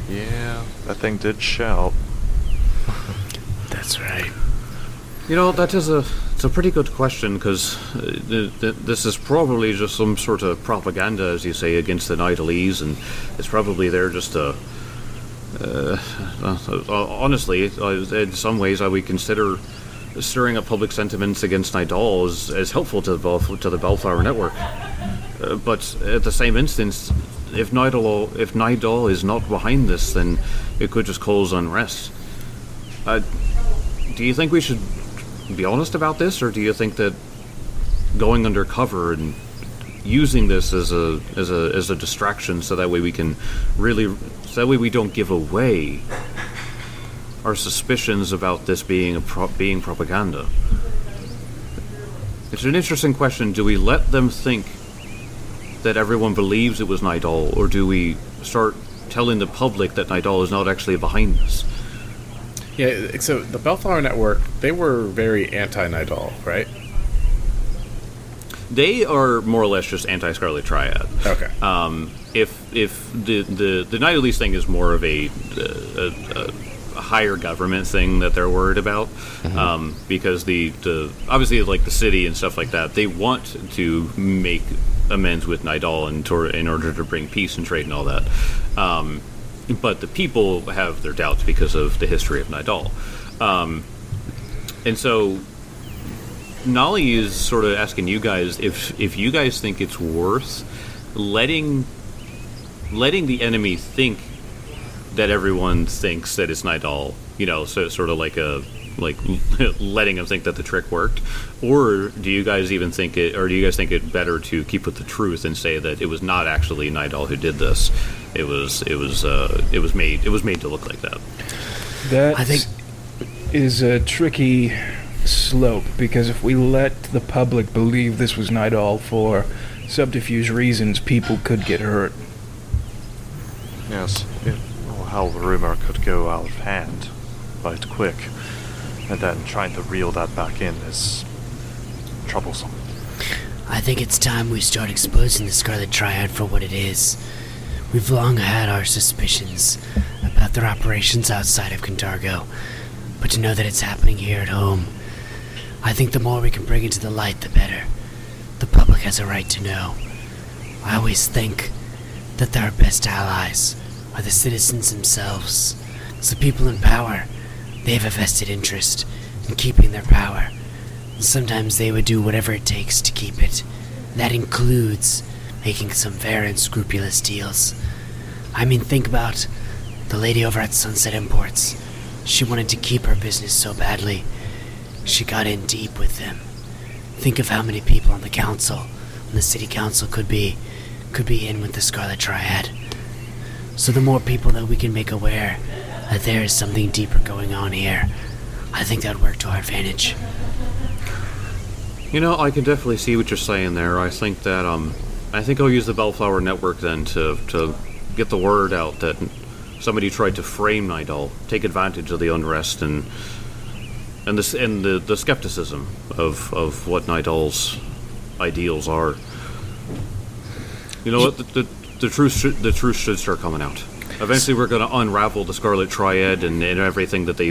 Speaker 3: Yeah, that thing did shout.
Speaker 6: That's right.
Speaker 1: You know, it's a pretty good question, because this is probably just some sort of propaganda, as you say, against the Nidalese, and it's probably there just to... honestly, in some ways, I would consider stirring up public sentiments against Nidal as helpful to the Bellflower Network. But at the same instance, if Nidal is not behind this, then it could just cause unrest. Do you think we should be honest about this, or do you think that going undercover and using this as a distraction, so that way we don't give away our suspicions about this being being propaganda? It's an interesting question. Do we let them think that everyone believes it was Nidal, or do we start telling the public that Nidal is not actually behind this?
Speaker 4: Yeah, so the Bellflower Network, they were very anti-Nidal, right?
Speaker 1: They are more or less just anti-Scarlet Triad.
Speaker 4: Okay.
Speaker 1: If the Nidalese thing is more of a higher government thing that they're worried about, because the obviously, like the city and stuff like that, they want to make amends with Nidal in order to bring peace and trade and all that. But the people have their doubts because of the history of Nidal. And so Nolly is sort of asking you guys if you guys think it's worth letting the enemy think that everyone thinks that it's Nidal, so sort of like letting him think that the trick worked, or do you guys think it better to keep with the truth and say that it was not actually Nidal who did this? It was made to look like that.
Speaker 2: That I think is a tricky slope, because if we let the public believe this was Nidal for subterfuge reasons, people could get hurt.
Speaker 3: Yes, how the rumor could go out of hand quite quick, and then trying to reel that back in is troublesome.
Speaker 6: I think it's time we start exposing the Scarlet Triad for what it is. We've long had our suspicions about their operations outside of Cantargo, but to know that it's happening here at home, I think the more we can bring into the light, the better. The public has a right to know. I always think that our best allies are the citizens themselves. It's the people in power. They have a vested interest in keeping their power. And sometimes they would do whatever it takes to keep it. That includes making some fair and scrupulous deals. I mean, think about the lady over at Sunset Imports. She wanted to keep her business so badly. She got in deep with them. Think of how many people on the council, on the city council, could be in with the Scarlet Triad. So the more people that we can make aware that there is something deeper going on here, I think that would work to our advantage.
Speaker 1: I can definitely see what you're saying there. I think that I think I'll use the Bellflower Network then to get the word out that somebody tried to frame Nidal, take advantage of the unrest and the skepticism of what Nidal's ideals are. You know what? The truth should start coming out. Eventually, we're going to unravel the Scarlet Triad and everything that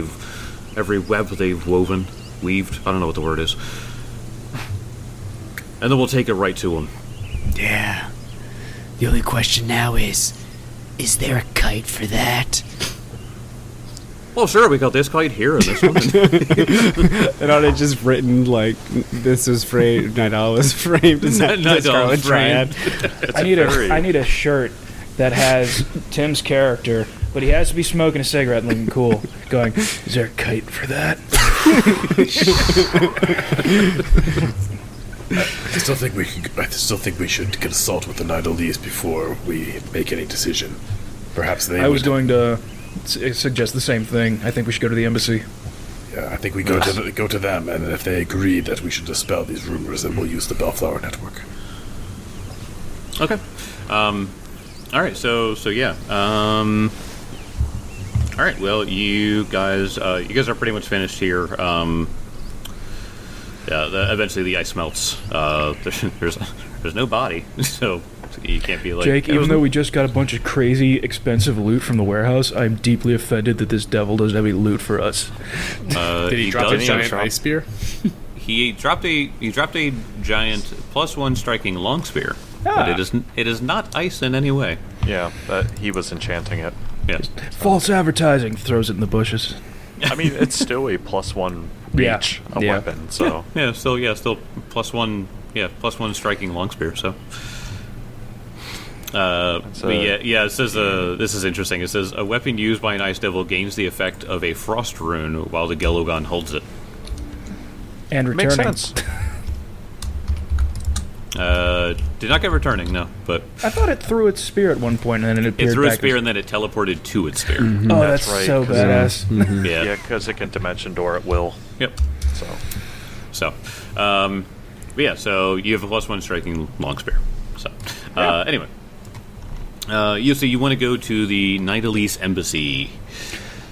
Speaker 1: every web they've weaved. I don't know what the word is. And then we'll take it right to them.
Speaker 6: Yeah. The only question now is there a kite for that?
Speaker 1: Well, sure, we got this kite here and this one.
Speaker 5: And on it just written, this was framed, Nidal was framed as the Scarlet Triad.
Speaker 2: I need a shirt that has Tim's character, but he has to be smoking a cigarette and looking cool, going, is there a kite for that?
Speaker 4: I still think we should consult with the Nidalese before we make any decision. Perhaps they.
Speaker 2: I was going to suggest the same thing. I think we should go to the embassy.
Speaker 4: Yeah, I think we go to them, and if they agree that we should dispel these rumors, then we'll use the Bellflower Network.
Speaker 1: Okay. All right. So yeah. All right. Well, you guys are pretty much finished here. Yeah. Eventually, the ice melts. There's no body, so you can't be like...
Speaker 2: Jake, even though we just got a bunch of crazy, expensive loot from the warehouse, I'm deeply offended that this devil doesn't have any loot for us.
Speaker 4: Did he drop a giant ice spear?
Speaker 1: He dropped a giant +1 striking long spear, but it is not ice in any way.
Speaker 3: Yeah, he was enchanting it.
Speaker 1: Yeah.
Speaker 2: False advertising. Throws it in the bushes.
Speaker 3: I mean, it's still a +1 reach weapon, so...
Speaker 1: Yeah, still +1, +1 striking long spear, so... it says this is interesting. It says a weapon used by an ice devil gains the effect of a frost rune while the Gelogon holds it.
Speaker 2: And returning.
Speaker 3: Makes sense.
Speaker 1: Did not get returning, no. But
Speaker 2: I thought it threw its spear at one point and then it appeared.
Speaker 1: It threw its
Speaker 2: back
Speaker 1: spear and then it teleported to its spear.
Speaker 2: Mm-hmm. Oh, that's right, so badass.
Speaker 1: Mm-hmm.
Speaker 3: Yeah, because it can dimension door at will.
Speaker 1: Yep. So you have a +1 striking long spear. So anyway. You want to go to the Nidalese embassy.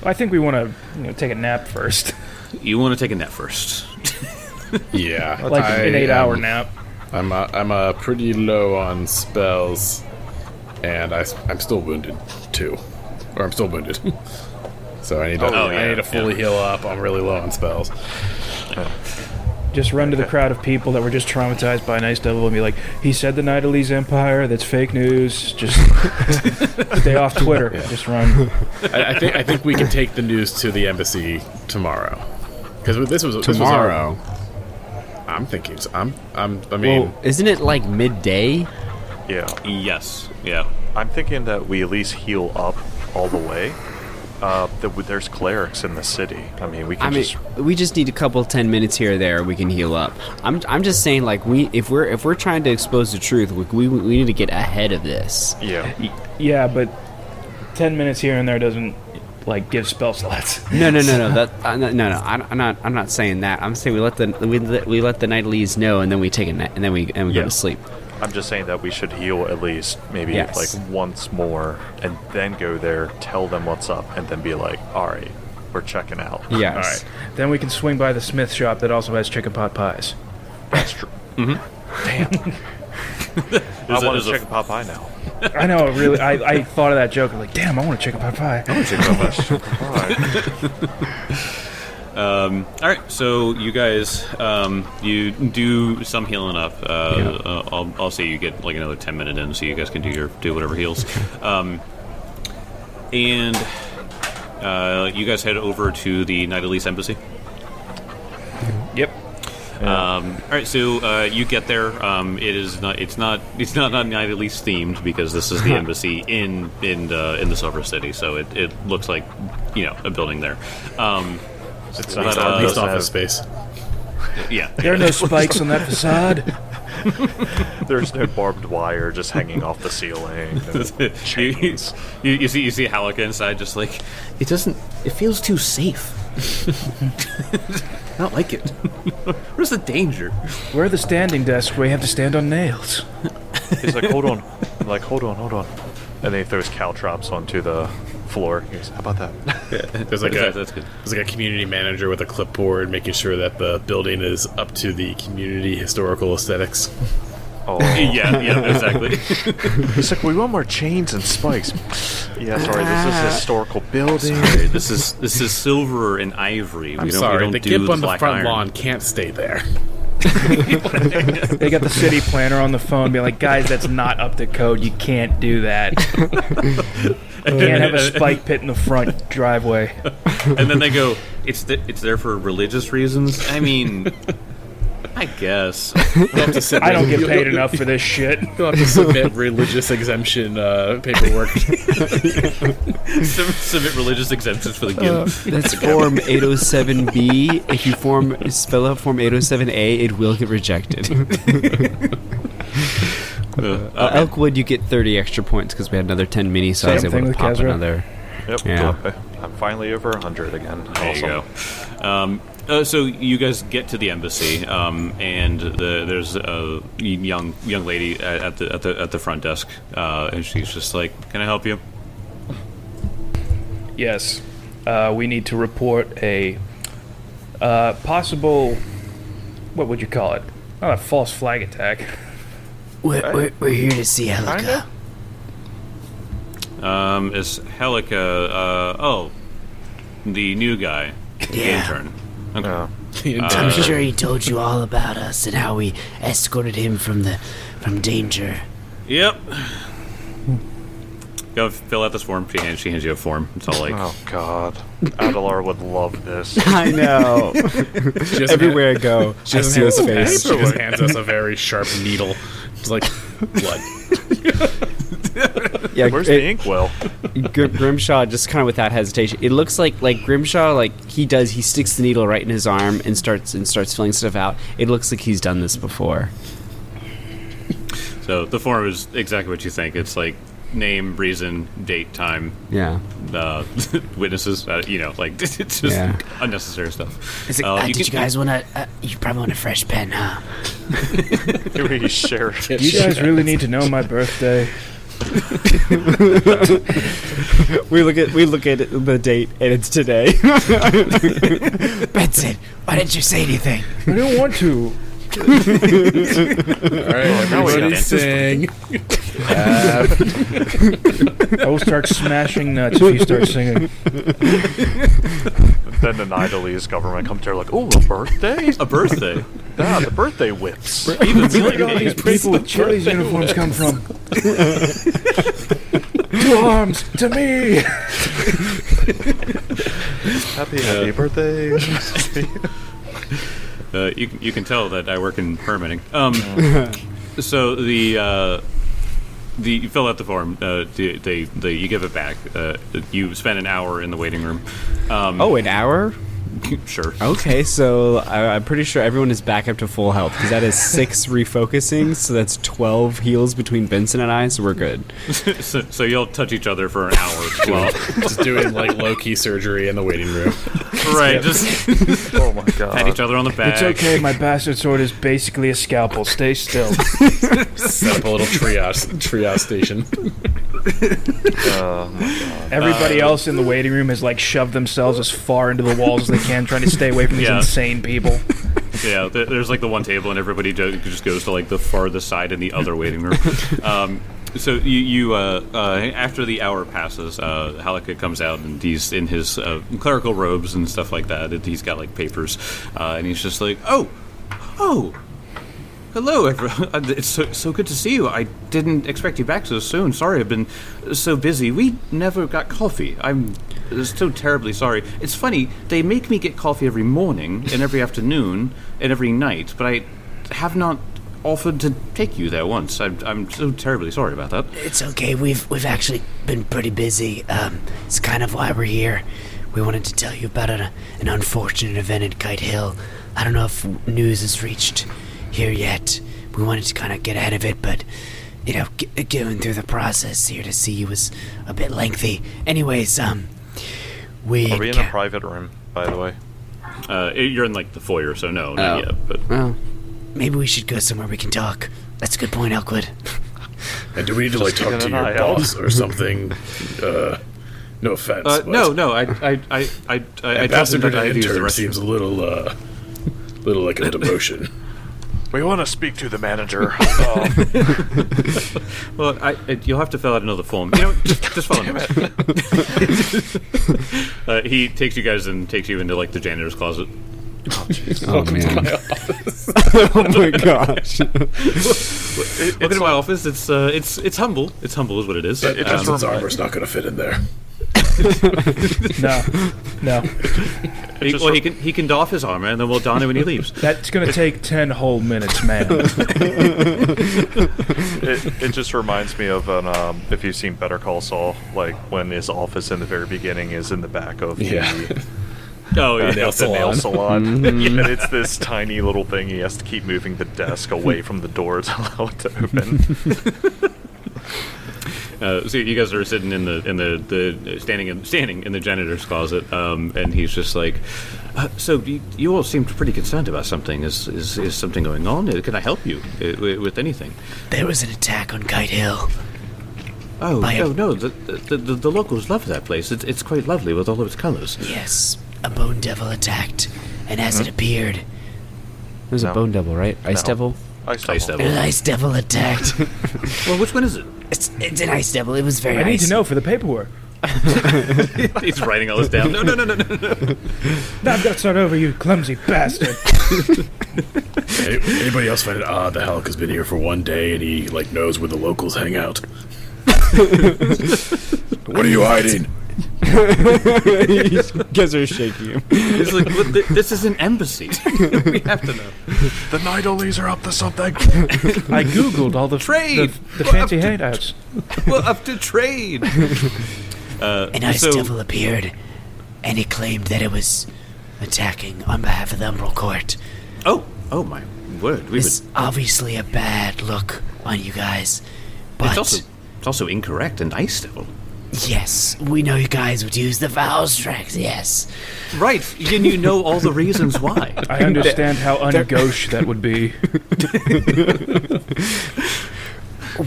Speaker 2: I think we want to take a nap first.
Speaker 1: You want to take a nap first.
Speaker 4: Yeah.
Speaker 2: Like an 8-hour nap.
Speaker 4: I'm pretty low on spells, and I'm still wounded, too. Or I'm still wounded. So I need to fully heal up. I'm really low on spells.
Speaker 2: Just run to the crowd of people that were just traumatized by an ice devil and be like, he said the Nidalese Empire, that's fake news. Just stay off Twitter. Yeah. Just run.
Speaker 4: I think we can take the news to the embassy tomorrow. Because this was
Speaker 5: tomorrow.
Speaker 4: I'm thinking.
Speaker 5: Well, isn't it like midday?
Speaker 3: Yeah.
Speaker 1: Yes. Yeah.
Speaker 3: I'm thinking that we at least heal up all the way, There's clerics in the city. I mean, we can
Speaker 5: we just need a couple 10 minutes here or there. We can heal up. I'm just saying, like, if we're trying to expose the truth, we need to get ahead of this.
Speaker 3: Yeah.
Speaker 2: Yeah, but 10 minutes here and there doesn't like give spell slots.
Speaker 5: No. No. I'm not saying that. I'm saying we let the Nightalies know, and then we take a night, and then we go to sleep.
Speaker 3: I'm just saying that we should heal at least maybe like once more, and then go there, tell them what's up, and then be like, all right, we're checking out.
Speaker 5: Yes.
Speaker 2: All right. Then we can swing by the Smith shop that also has chicken pot pies.
Speaker 3: That's true.
Speaker 1: Mm-hmm.
Speaker 3: Damn. I want a chicken pot pie now.
Speaker 2: I know, really. I thought of that joke. I'm like, damn, I want a chicken pot pie.
Speaker 3: I want a chicken pie.
Speaker 1: All right, so you guys, you do some healing up. I'll say you get like another 10 minutes in, so you guys can do whatever heals. And you guys head over to the Nightalies embassy.
Speaker 2: Yep.
Speaker 1: All right, so you get there. It's not Nightalies themed because this is the embassy in the Silver City, so it looks like a building there.
Speaker 4: It's not police office space.
Speaker 1: Yeah.
Speaker 2: There are no spikes on that facade.
Speaker 3: There's no barbed wire just hanging off the ceiling. No chains.
Speaker 1: You see Halika inside, just like it feels too safe. I don't like it. Where's the danger?
Speaker 2: Where are the standing desks where you have to stand on nails?
Speaker 3: He's like, hold on. I'm like, hold on. And then he throws caltrops onto the floor. He goes, how about that?
Speaker 1: Yeah.
Speaker 4: There's like a community manager with a clipboard making sure that the building is up to the community historical aesthetics.
Speaker 3: Oh.
Speaker 1: Yeah, exactly.
Speaker 3: He's like, we want more chains and spikes. Yeah, sorry, this is a historical building.
Speaker 1: Sorry, this is silver and ivory.
Speaker 4: I'm sorry, the gimp on the front
Speaker 1: iron.
Speaker 4: lawn can't stay there.
Speaker 2: They got the city planner on the phone being like, guys, that's not up to code. You can't do that. You can't have a spike pit in the front driveway.
Speaker 1: And then they go, it's there for religious reasons? I mean, I guess.
Speaker 2: I don't get paid enough for this shit.
Speaker 4: You'll have to submit religious exemption paperwork.
Speaker 1: Submit religious exemptions for the gimp.
Speaker 5: That's Form 807B. If you spell out Form 807A, it will get rejected. Elkwood, you get 30 extra points because we had another 10 mini, so I was able to pop another.
Speaker 3: Yep.
Speaker 5: Yeah.
Speaker 3: I'm finally over 100 again.
Speaker 1: There you go. So you guys get to the embassy, and there's a young lady at the front desk, and she's just like, "Can I help you?"
Speaker 2: Yes. We need to report a possible, what would you call it? Not a false flag attack.
Speaker 6: We're here to see Halika.
Speaker 1: Is Halika, the new guy, the intern. Okay.
Speaker 6: I'm sure he told you all about us and how we escorted him from danger.
Speaker 1: Yep. Go fill out this form. She hands you a form. It's all like,
Speaker 3: oh god, Adelar would love this.
Speaker 5: I know. Everywhere I go, I see his face.
Speaker 4: She just hands us a very sharp needle. It's like blood.
Speaker 3: Yeah, where's the inkwell?
Speaker 5: Grimshaw just kind of without hesitation. It looks like Grimshaw, he sticks the needle right in his arm and starts filling stuff out. It looks like he's done this before.
Speaker 1: So the form is exactly what you think. It's like name, reason, date, time.
Speaker 5: Yeah.
Speaker 1: Witnesses. It's just unnecessary stuff.
Speaker 6: Did you guys want to? You probably want a fresh pen, huh?
Speaker 3: We share.
Speaker 2: You guys really need to know my birthday.
Speaker 5: we look at the date and it's today.
Speaker 6: Benson, why didn't you say anything?
Speaker 2: I didn't want to.
Speaker 4: Alright, everybody sing.
Speaker 2: I will start smashing nuts if you start singing.
Speaker 3: Then the Nidalese government comes there like, ooh, a birthday?
Speaker 1: A birthday?
Speaker 3: Yeah, the birthday whips.
Speaker 2: Where did all these people with Chili's uniforms come from? 2 arms to me.
Speaker 3: Happy birthday.
Speaker 1: You can tell that I work in permitting. So the You fill out the form. You give it back. You spend an hour in the waiting room.
Speaker 5: An hour?
Speaker 1: Sure.
Speaker 5: Okay, so I'm pretty sure everyone is back up to full health because that is 6 refocusing, so that's 12 heals between Benson and I, so we're good.
Speaker 1: so you'll touch each other for an hour.
Speaker 4: Just doing like low-key surgery in the waiting room.
Speaker 1: Right, just
Speaker 3: Oh my god.
Speaker 1: pat each other on the back.
Speaker 2: It's okay, my bastard sword is basically a scalpel. Stay still.
Speaker 4: Set up a little triage station.
Speaker 3: Oh my god.
Speaker 2: Everybody else in the waiting room has like shoved themselves as far into the walls as they can, trying to stay away from these insane people.
Speaker 1: Yeah, there's like the one table, and everybody just goes to like the farthest side in the other waiting room. So you after the hour passes, Halakha comes out, and he's in his clerical robes and stuff like that. And he's got like papers, and he's just like, oh, hello, everyone. It's so good to see you. I didn't expect you back so soon. Sorry, I've been so busy. We never got coffee. I'm so terribly sorry. It's funny, they make me get coffee every morning and every afternoon and every night, but I have not offered to take you there once. I'm so terribly sorry about that.
Speaker 6: It's okay. We've actually been pretty busy. It's kind of why we're here. We wanted to tell you about an unfortunate event at Kite Hill. I don't know if news has reached here yet. We wanted to kind of get ahead of it, but going through the process here to see you was a bit lengthy. Anyways,
Speaker 3: Are we in a private room, by the way?
Speaker 1: You're in like the foyer, so no, not yet. But
Speaker 5: Well,
Speaker 6: maybe we should go somewhere we can talk. That's a good point, Elkwood.
Speaker 4: And do we need to like talk to your boss or something? No offense. but
Speaker 1: no. I
Speaker 4: Ambassador to
Speaker 1: I use the
Speaker 4: intern
Speaker 1: restroom.
Speaker 4: seems a little like a demotion.
Speaker 3: We want to speak to the manager.
Speaker 1: Well, you'll have to fill out another form. Just follow me. He takes you guys and takes you into like the janitor's closet.
Speaker 4: Welcome to
Speaker 5: man.
Speaker 4: my office.
Speaker 5: Oh my gosh.
Speaker 1: Welcome to my office. It's humble. It's humble is what it is.
Speaker 4: It just his armor's not going to fit in there.
Speaker 2: No.
Speaker 1: He can doff his armor, and then we'll don it when he leaves.
Speaker 2: That's going to take 10 whole minutes, man.
Speaker 3: It just reminds me of if you've seen Better Call Saul, like when his office in the very beginning is in the back of the
Speaker 1: Oh, yeah.
Speaker 3: nail salon.
Speaker 5: Mm-hmm.
Speaker 3: And it's this tiny little thing. He has to keep moving the desk away from the door to allow it to open.
Speaker 1: So you guys are sitting in the standing in the janitor's closet, and he's just like, so you all seemed pretty concerned about something. Is something going on? Can I help you with anything?
Speaker 6: There was an attack on Kite Hill.
Speaker 1: No. The locals love that place. It's quite lovely with all of its colors.
Speaker 6: Yes, a bone devil attacked, and as it appeared,
Speaker 5: There's a bone devil, right? Ice devil?
Speaker 3: Ice
Speaker 1: devil.
Speaker 6: an ice devil attacked.
Speaker 1: Well, which one is it?
Speaker 6: It's an ice devil. It was very
Speaker 2: I need to
Speaker 6: icy.
Speaker 2: know for the paperwork.
Speaker 1: He's writing all this down. No.
Speaker 2: Now I've got to start over, you clumsy bastard.
Speaker 4: Anybody else find it odd that Halakha's been here for one day and he like knows where the locals hang out? What are you hiding?
Speaker 5: You guys are shaking him.
Speaker 1: He's like, this is an embassy. We have to know.
Speaker 3: The Nidalees are up to something.
Speaker 2: I googled all the
Speaker 1: Trade.
Speaker 2: the fancy hangouts.
Speaker 1: Well, up to trade.
Speaker 6: An ice devil appeared, and it claimed that it was attacking on behalf of the Umbral Court.
Speaker 1: Oh my word!
Speaker 6: It's obviously a bad look on you guys, but
Speaker 1: It's also incorrect and ice devil.
Speaker 6: yes, we know you guys would use the foul strikes. Yes,
Speaker 1: Right, and you know all the reasons why.
Speaker 2: I understand how un-gauche that would be.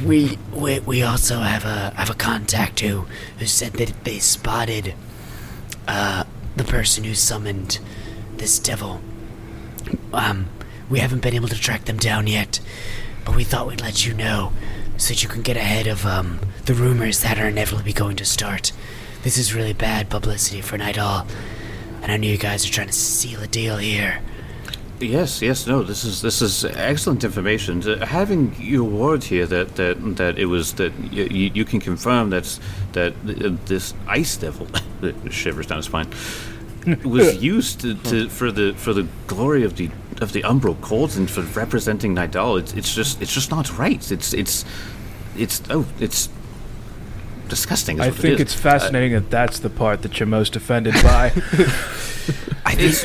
Speaker 6: we also have a contact who said that they spotted the person who summoned this devil. We haven't been able to track them down yet, but we thought we'd let you know so that you can get ahead of the rumors that are inevitably going to start. This is really bad publicity for Nidal, and I know you guys are trying to seal a deal here.
Speaker 1: Yes, no. This is excellent information. Having your word here that it was that you can confirm that this ice devil shivers down his spine was used for the glory of the Umbral Court and for representing Nidal. It's just not right. it's disgusting.
Speaker 2: I think it's fascinating that that's the part that you're most offended by.
Speaker 6: I think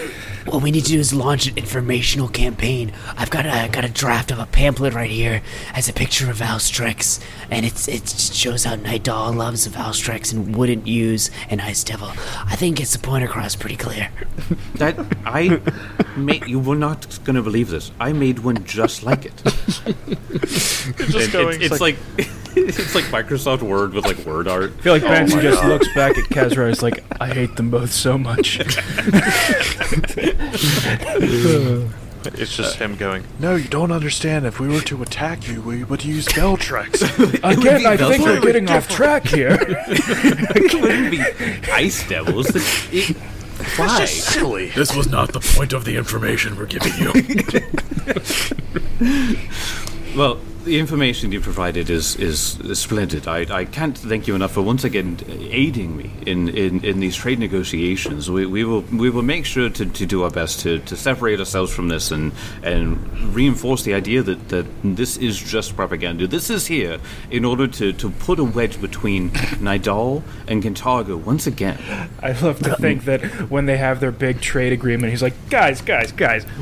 Speaker 6: what we need to do is launch an informational campaign. I've got a draft of a pamphlet right here as a picture of Valstrix, and it shows how Nightdahl loves Valstrix and wouldn't use an Ice Devil. I think it gets the point across pretty clear.
Speaker 1: You were not going to believe this. I made one just like it. It's like it's like Microsoft Word with like word art.
Speaker 2: I feel like Benson just looks back at Kezra and is like, I hate them both so much.
Speaker 3: It's just him going, no, you don't understand. If we were to attack you, we would use Beltrex.
Speaker 2: Again, I think we're getting off track here.
Speaker 1: It wouldn't be Ice Devils. Why?
Speaker 3: It's just silly.
Speaker 4: This was not the point of the information we're giving you.
Speaker 1: Well, the information you provided is splendid. I can't thank you enough for once again aiding me in these trade negotiations. We will make sure to do our best to separate ourselves from this and reinforce the idea that this is just propaganda. This is here in order to put a wedge between Nightdahl and Kintargo once again.
Speaker 2: I love to think that when they have their big trade agreement, he's like, guys,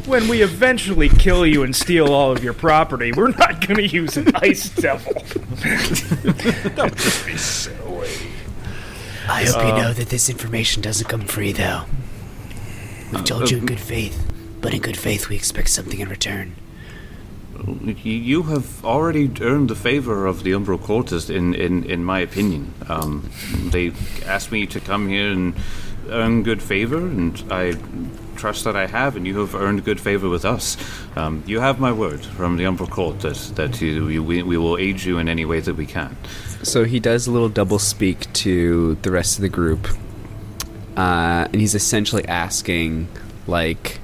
Speaker 2: when we eventually kill you and steal all of your property, we're not going to use an Ice Devil.
Speaker 3: That would just be silly.
Speaker 6: I hope you know that this information doesn't come free, though. We've told you in good faith, but in good faith we expect something in return.
Speaker 1: You have already earned the favor of the Umbral Court, in my opinion. They asked me to come here and earn good favor, and I trust that I have, and you have earned good favor with us. You have my word from the Umbral Court that we will aid you in any way that we can.
Speaker 5: So he does a little double speak to the rest of the group, and he's essentially asking, like,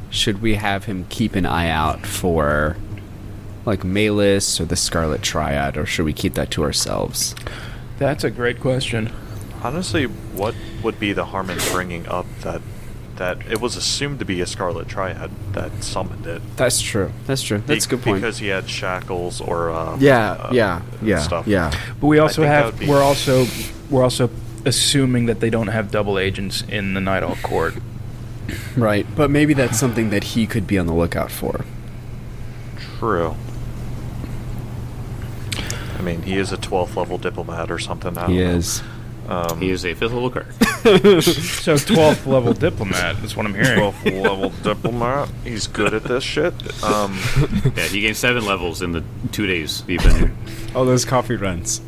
Speaker 5: should we have him keep an eye out for, like, Malus or the Scarlet Triad, or should we keep that to ourselves?
Speaker 2: That's a great question.
Speaker 3: Honestly, what would be the harm in bringing up that it was assumed to be a Scarlet Triad that summoned it?
Speaker 5: That's true. That's a good point.
Speaker 3: Because he had shackles or stuff.
Speaker 5: Yeah.
Speaker 2: But we also we're also assuming that they don't have double agents in the Nightdahl Court.
Speaker 5: Right, but maybe that's something that he could be on the lookout for.
Speaker 3: True. I mean, he is a 12th level diplomat or something.
Speaker 5: He is.
Speaker 1: He is a 5th level card.
Speaker 2: So 12th level diplomat is what I'm hearing.
Speaker 3: 12th level diplomat. He's good at this shit.
Speaker 1: Yeah, he gained 7 levels in the 2 days. Even
Speaker 5: all those coffee runs.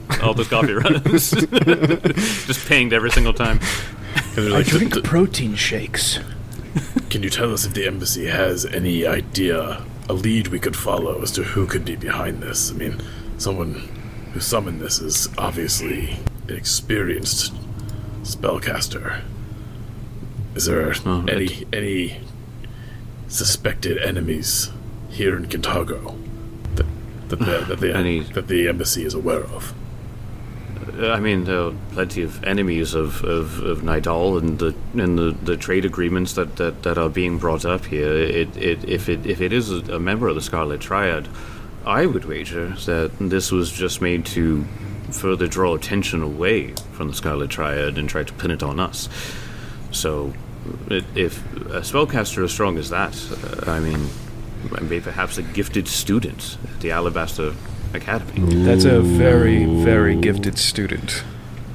Speaker 1: Just pinged every single time.
Speaker 2: I drink protein shakes.
Speaker 4: Can you tell us if the embassy has any idea, a lead we could follow as to who could be behind this? I mean, someone who summoned this is obviously an experienced spellcaster. Is there any suspected enemies here in Kintargo that the embassy is aware of?
Speaker 1: I mean, there are plenty of enemies of Nightdahl and the trade agreements that are being brought up here. If it is a member of the Scarlet Triad, I would wager that this was just made to further draw attention away from the Scarlet Triad and try to pin it on us. So, if a spellcaster as strong as that, I mean, maybe perhaps a gifted student at the Alabaster Academy.
Speaker 2: That's a very, very gifted student.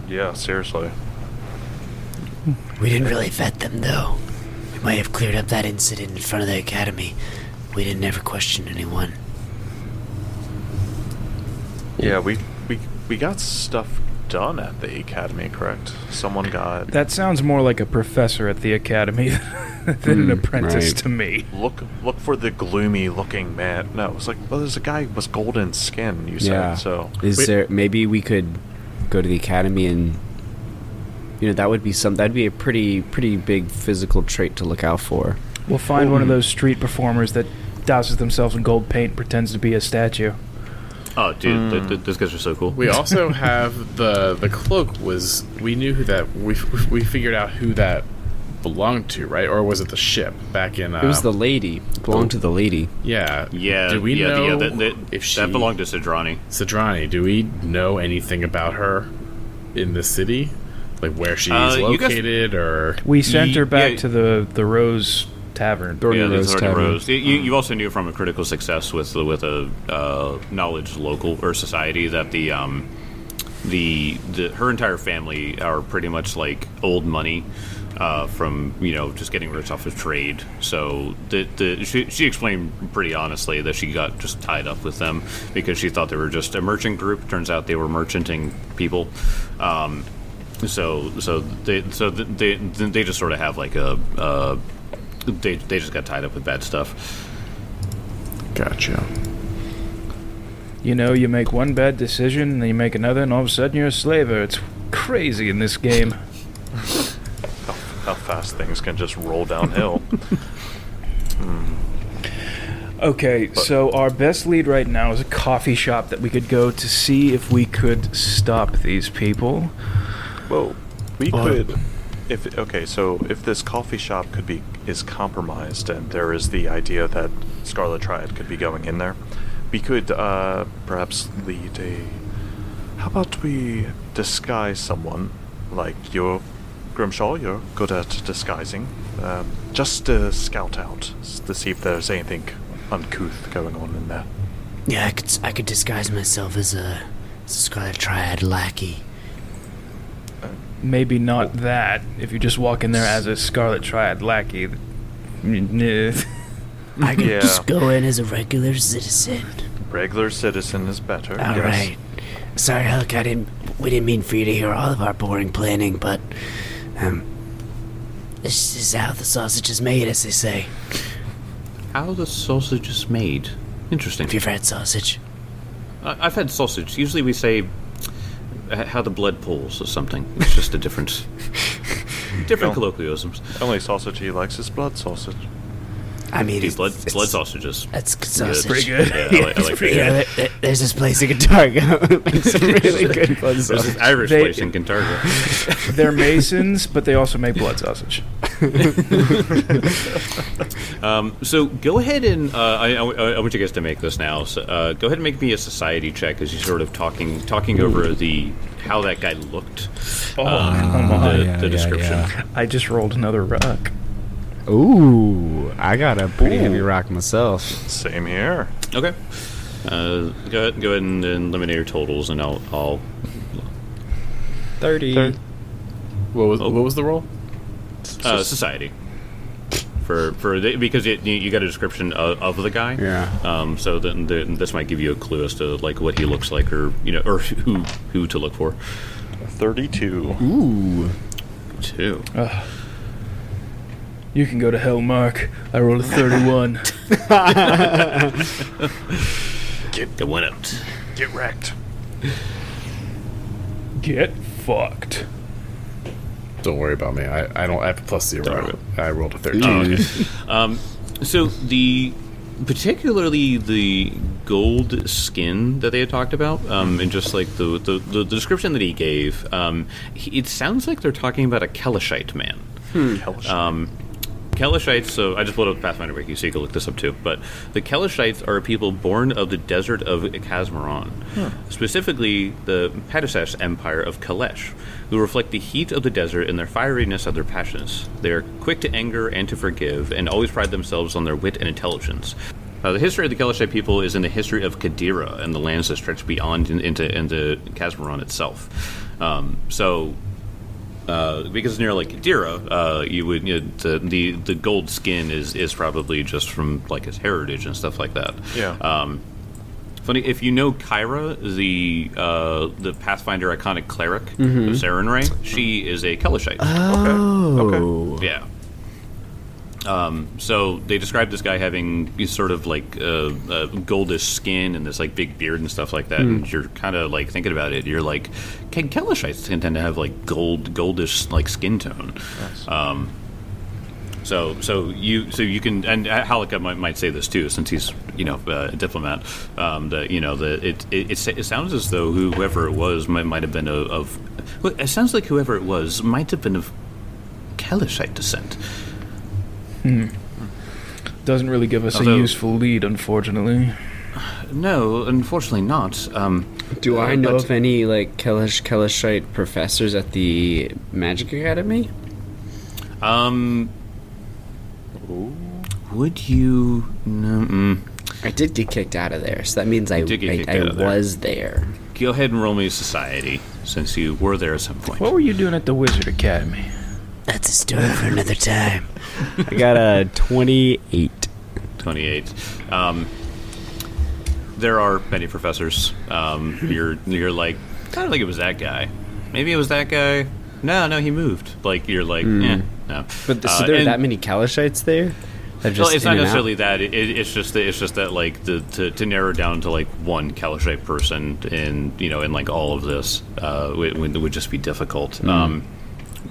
Speaker 3: Yeah, seriously.
Speaker 6: We didn't really vet them, though. We might have cleared up that incident in front of the Academy. We didn't ever question anyone.
Speaker 3: Yeah, we got stuff done at the Academy, correct? Someone got...
Speaker 2: That sounds more like a professor at the Academy than an apprentice to me.
Speaker 3: Look for the gloomy-looking man. No, it was like, well, there's a guy with golden skin, you said, so...
Speaker 5: Maybe we could go to the Academy and... that'd be a pretty big physical trait to look out for.
Speaker 2: We'll find one of those street performers that douses themselves in gold paint and pretends to be a statue.
Speaker 1: Oh, dude, those guys are so cool.
Speaker 4: We also have the cloak we knew who that, we figured out who that belonged to, right? Or was it the ship back in?
Speaker 5: It was the lady. It belonged to the lady.
Speaker 4: Yeah.
Speaker 1: Yeah.
Speaker 4: Do we know if she...
Speaker 1: That belonged to Sidrani.
Speaker 4: Sidrani. Do we know anything about her in the city? Like where she's located, or...
Speaker 2: We sent her back to the Rose Tavern.
Speaker 1: Rose Tavern. You also knew from a critical success with a knowledge local or society that her entire family are pretty much like old money from just getting rich off of trade. So she explained pretty honestly that she got just tied up with them because she thought they were just a merchant group. Turns out they were merchanting people. So they just sort of have like they just got tied up with bad stuff.
Speaker 4: Gotcha.
Speaker 2: You make one bad decision, and then you make another, and all of a sudden you're a slaver. It's crazy in this game.
Speaker 3: How fast things can just roll downhill.
Speaker 2: Okay, so our best lead right now is a coffee shop that we could go to see if we could stop these people.
Speaker 3: Well, we could... If this coffee shop is compromised, and there is the idea that Scarlet Triad could be going in there, we could perhaps lead a... How about we disguise someone like Grimshaw? You're good at disguising. Just to scout out to see if there's anything uncouth going on in there.
Speaker 6: Yeah, I could disguise myself as a Scarlet Triad lackey.
Speaker 2: Maybe not that. If you just walk in there as a Scarlet Triad lackey,
Speaker 6: I could just go in as a regular citizen.
Speaker 3: Regular citizen is better.
Speaker 6: All right. Sorry, Hulk. We didn't mean for you to hear all of our boring planning, but this is how the sausage is made, as they say.
Speaker 1: How the sausage is made? Interesting.
Speaker 6: Have you ever had sausage?
Speaker 1: I've had sausage. Usually we say how the blood pools or something. It's just a different colloquialisms.
Speaker 3: The only sausage he likes is blood sausage.
Speaker 6: I mean,
Speaker 1: blood sausages.
Speaker 6: That's good sausage.
Speaker 2: Pretty good.
Speaker 1: Yeah, I like
Speaker 6: Yeah, there's this place in Cantargo. Makes some really good blood sausage.
Speaker 1: There's this Irish place in Cantargo.
Speaker 2: They're Masons, but they also make blood sausage.
Speaker 1: So go ahead and I want you guys to make this now. So, go ahead and make me a society check as you're sort of talking over how that guy looked. The description.
Speaker 2: Yeah. I just rolled another rock.
Speaker 5: Ooh, I got a pretty heavy rock myself.
Speaker 3: Same here.
Speaker 1: Okay. Go ahead and eliminate your totals, and I'll
Speaker 5: 30.
Speaker 4: What was the roll?
Speaker 1: Society. Because you got a description of the guy.
Speaker 5: Yeah.
Speaker 1: So then this might give you a clue as to like what he looks like, or or who to look for.
Speaker 3: 32.
Speaker 5: Ooh.
Speaker 1: 2.
Speaker 2: You can go to hell, Mark. I rolled a 31.
Speaker 1: Get the one out.
Speaker 3: Get wrecked.
Speaker 2: Get fucked.
Speaker 4: Don't worry about me. I don't have a +0. I rolled a 13.
Speaker 1: Okay. So particularly the gold skin that they had talked about, and just like the description that he gave, it sounds like they're talking about a Kelishite man. Kelishites, so I just pulled up the Pathfinder Wiki so you can look this up too, but the Kelishites are a people born of the desert of Kazmaron, specifically the Padasesh Empire of Kalesh, who reflect the heat of the desert and their fieriness of their passions. They are quick to anger and to forgive, and always pride themselves on their wit and intelligence. The history of the Kelishite people is in the history of Kadira and the lands that stretch beyond into Kazmaron itself. Because near like Kadira, you would the gold skin is probably just from like his heritage and stuff like that.
Speaker 3: Yeah.
Speaker 1: Funny, if you know Kyra, the Pathfinder iconic cleric of Sarenrae, she is a Kelishite.
Speaker 5: Oh.
Speaker 3: Okay.
Speaker 1: Yeah. So they describe this guy having sort of like goldish skin and this like big beard and stuff like that, and you're kind of like thinking about it. You're like, Kelishites tend to have like goldish like skin tone. Yes. So you can, and Halika might say this too, since he's a diplomat. It sounds as though whoever it was might have been it sounds like whoever it was might have been of Kelishite descent.
Speaker 2: Doesn't really give us a useful lead, unfortunately.
Speaker 1: No, unfortunately not.
Speaker 5: Do I know of any like Kelishite professors at the Magic Academy?
Speaker 1: Would you? No,
Speaker 5: I did get kicked out of there, so that means I was there.
Speaker 1: Go ahead and roll me society, since you were there at some point.
Speaker 2: What were you doing at the Wizard Academy?
Speaker 6: That's a story for another time.
Speaker 5: I got a 28.
Speaker 1: 28. There are many professors. You're like, I don't think it was that guy. Maybe it was that guy. No, he moved. Like, you're like, no.
Speaker 5: But so there are that many Kalishites there?
Speaker 1: Well, it's not necessarily that. It's just that like to narrow down to like one Kalishite person in like all of this would just be difficult.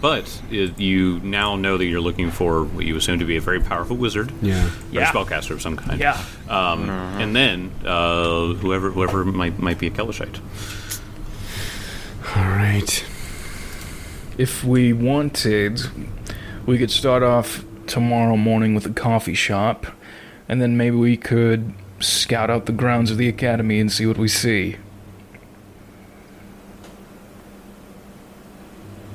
Speaker 1: But you now know that you're looking for what you assume to be a very powerful wizard, or a spellcaster of some kind.
Speaker 2: Yeah.
Speaker 1: And then whoever might be a Kalishite.
Speaker 5: All right.
Speaker 2: If we wanted, we could start off tomorrow morning with a coffee shop, and then maybe we could scout out the grounds of the academy and see what we see.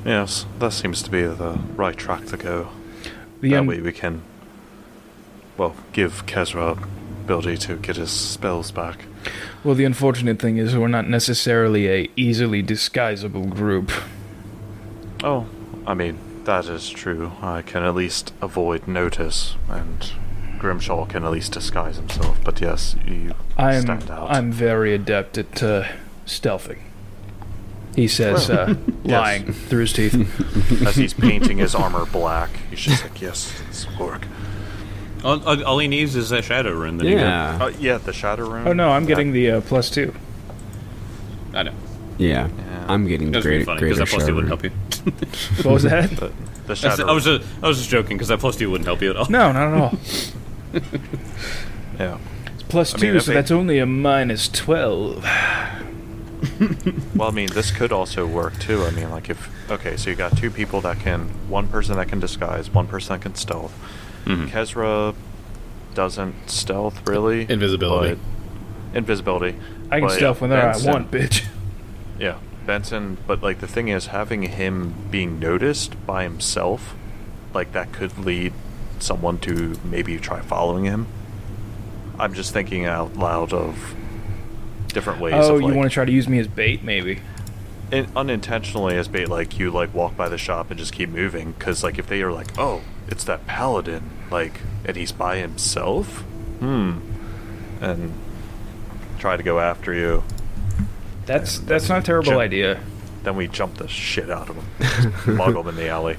Speaker 3: Yes, that seems to be the right track to go. That way we can, give Kezra ability to get his spells back.
Speaker 2: Well, the unfortunate thing is we're not necessarily a easily disguisable group.
Speaker 3: Oh, I mean, that is true. I can at least avoid notice, and Grimshaw can at least disguise himself. But yes, you stand out.
Speaker 2: I'm very adept at stealthing. He says, lying through his teeth.
Speaker 3: As he's painting his armor black, he's just like, yes, this will work.
Speaker 1: All he needs is that shadow rune.
Speaker 3: The shadow rune.
Speaker 2: Oh no, I'm getting the +2.
Speaker 1: I know.
Speaker 5: Yeah. I'm getting the greater
Speaker 1: because that +2 wouldn't help you.
Speaker 2: What was that?
Speaker 3: The shadow.
Speaker 1: I was just joking because that +2 wouldn't help you at all.
Speaker 2: No, not at all.
Speaker 3: Yeah.
Speaker 2: It's +2, so that's only a -12.
Speaker 3: Well, I mean, this could also work too. I mean, like so you got two people one person that can disguise, one person that can stealth. Kezra doesn't stealth really.
Speaker 4: Invisibility.
Speaker 2: I can stealth whenever I want, bitch.
Speaker 3: Yeah, Benson. But like the thing is, having him being noticed by himself, like that could lead someone to maybe try following him. I'm just thinking out loud of different ways.
Speaker 2: Oh,
Speaker 3: of,
Speaker 2: you want to try to use me as bait, maybe?
Speaker 3: Unintentionally as bait, like you walk by the shop and just keep moving, because like if they are like, oh, it's that paladin, like, and he's by himself, and try to go after you.
Speaker 2: That's not a terrible idea.
Speaker 3: Then we jump the shit out of him, mug him in the alley.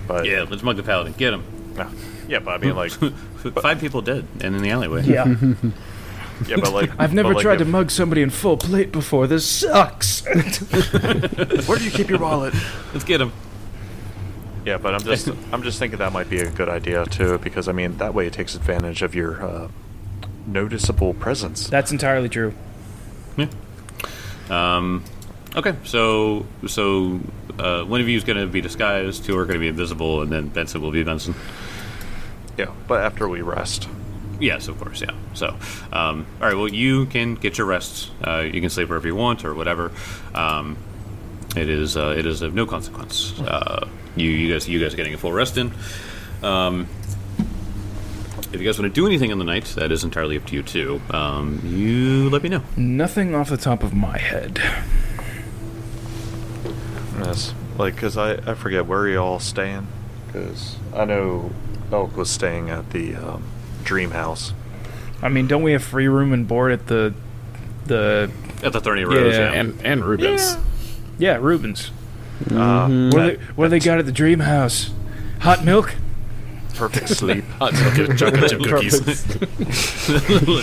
Speaker 3: But
Speaker 1: yeah, let's mug the paladin. Get him.
Speaker 3: Yeah, but I mean, like
Speaker 1: 5 people dead and in the alleyway.
Speaker 2: Yeah.
Speaker 3: Yeah, but like
Speaker 2: I've never tried to mug somebody in full plate before. This sucks.
Speaker 3: Where do you keep your wallet?
Speaker 1: Let's get him.
Speaker 3: Yeah, but I'm just thinking that might be a good idea too, because I mean that way it takes advantage of your noticeable presence.
Speaker 2: That's entirely true.
Speaker 1: Yeah. Okay, so one of you is going to be disguised, 2 are going to be invisible, and then Benson will be Benson.
Speaker 3: Yeah, but after we rest.
Speaker 1: Yes, of course, yeah. So, all right, well, you can get your rest. You can sleep wherever you want or whatever. It is of no consequence. You guys are getting a full rest in. If you guys want to do anything in the night, that is entirely up to you, too. You let me know.
Speaker 2: Nothing off the top of my head.
Speaker 3: Yes, like, because I forget where you all staying. Because I know Elk was staying at the Dream House.
Speaker 2: I mean, don't we have free room and board at the
Speaker 1: At the 30 Rose, yeah.
Speaker 4: And Rubens.
Speaker 2: Yeah, Rubens. What do they got at the Dream House? Hot milk?
Speaker 3: Perfect sleep.
Speaker 4: Hot chocolate chip cookies.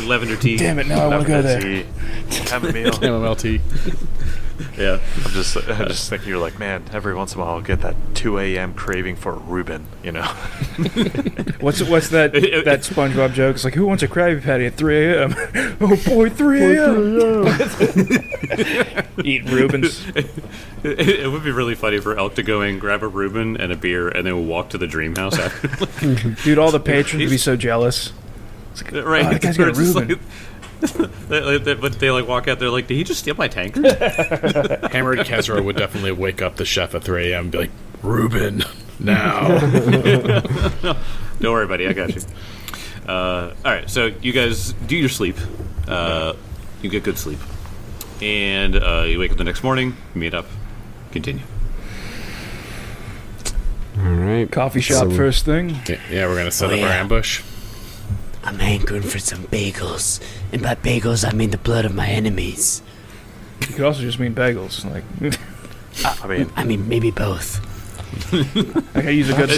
Speaker 1: Lavender tea.
Speaker 2: Damn it, now I want to go there.
Speaker 3: Tea, chamomile.
Speaker 4: Chamomile tea.
Speaker 1: Yeah.
Speaker 3: I'm just thinking, you're like, man, every once in a while I'll get that 2 a.m. craving for a Reuben, you know?
Speaker 2: What's that SpongeBob joke? It's like, who wants a Krabby Patty at 3 a.m.? Oh boy, 3 a.m. Eat Reubens.
Speaker 1: It would be really funny for Elk to go and grab a Reuben and a beer and then walk to the dream house after.
Speaker 2: Dude, all the patrons would be so jealous. It's like,
Speaker 1: right.
Speaker 2: Oh, that guy's got a Reuben.
Speaker 1: But they like walk out there like, did he just steal my tankard?
Speaker 4: Hammered Kezra would definitely wake up the chef at 3 a.m. and be like, Reuben, now.
Speaker 1: Don't worry, buddy, I got you. All right, so you guys do your sleep. You get good sleep. And you wake up the next morning, meet up, continue.
Speaker 5: All right.
Speaker 2: Coffee shop first thing.
Speaker 4: Yeah, we're going to set up our ambush.
Speaker 6: I'm hankering for some bagels. And by bagels, I mean the blood of my enemies.
Speaker 2: You could also just mean bagels. Like,
Speaker 6: I mean, maybe both.
Speaker 2: I could use a good...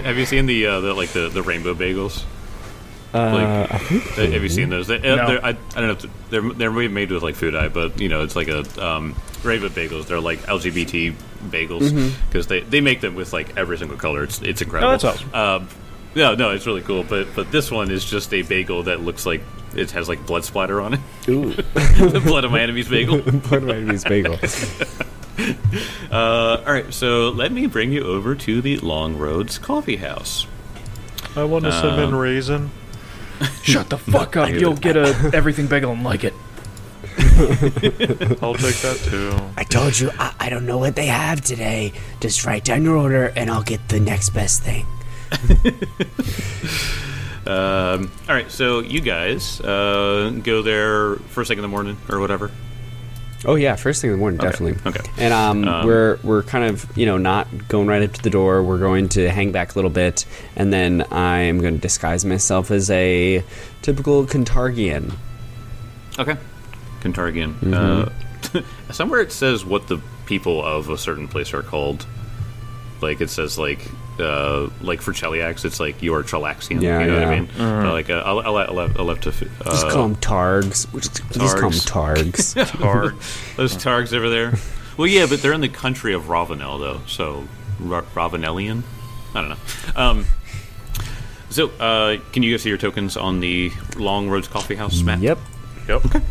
Speaker 1: Have you seen the rainbow bagels? Have you seen those?
Speaker 2: No.
Speaker 1: I don't know. If they're made with like food dye, but it's like a rainbow bagels. They're like LGBT bagels because they make them with like every single color. It's incredible.
Speaker 2: Oh, that's awesome.
Speaker 1: No, it's really cool. But this one is just a bagel that looks like it has like blood splatter on it.
Speaker 5: Ooh.
Speaker 1: The blood of my enemy's bagel.
Speaker 5: Blood of my enemy's bagel.
Speaker 1: All right, so let me bring you over to the Long Roads Coffee House.
Speaker 3: I want a cinnamon raisin.
Speaker 2: Shut the fuck up. You'll get a everything bagel and like it.
Speaker 3: I'll take that too.
Speaker 6: I told you, I don't know what they have today. Just write down your order and I'll get the next best thing.
Speaker 1: All right, so you guys go there first thing in the morning or whatever.
Speaker 5: Oh yeah, first thing in the morning, definitely.
Speaker 1: Okay.
Speaker 5: And we're kind of not going right up to the door. We're going to hang back a little bit, and then I'm going to disguise myself as a typical Cantargian.
Speaker 1: Okay, Cantargian. Somewhere it says what the people of a certain place are called. Like it says like for Cheliax, it's like you're Trelaxian.
Speaker 5: Yeah,
Speaker 1: you know what I mean?
Speaker 5: Mm-hmm.
Speaker 1: I'll have to
Speaker 5: just call them Targs. Just call them Targs.
Speaker 1: Targs. Those Targs over there. Well, yeah, but they're in the country of Ravenel, though. So Ravenelian. I don't know. So can you guys see your tokens on the Long Roads Coffee House map?
Speaker 5: Yep.
Speaker 1: Okay.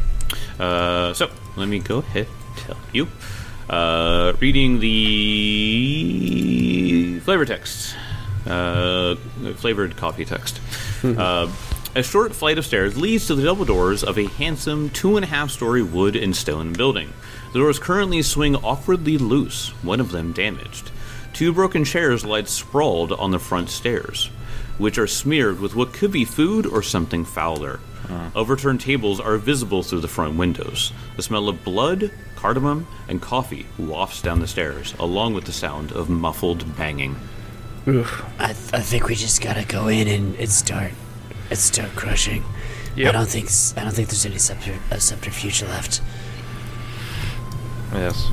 Speaker 1: So let me go ahead and tell you. Reading the flavor text. Flavored coffee text. A short flight of stairs leads to the double doors of a handsome 2.5-story wood and stone building. The doors currently swing awkwardly loose, one of them damaged. 2 broken chairs lie sprawled on the front stairs, which are smeared with what could be food or something fouler. Overturned tables are visible through the front windows. The smell of blood, cardamom, and coffee wafts down the stairs, along with the sound of muffled banging.
Speaker 2: Oof.
Speaker 6: I think we just gotta go in and start crushing.
Speaker 2: Yep.
Speaker 6: I don't think there's any subterfuge left.
Speaker 3: Yes.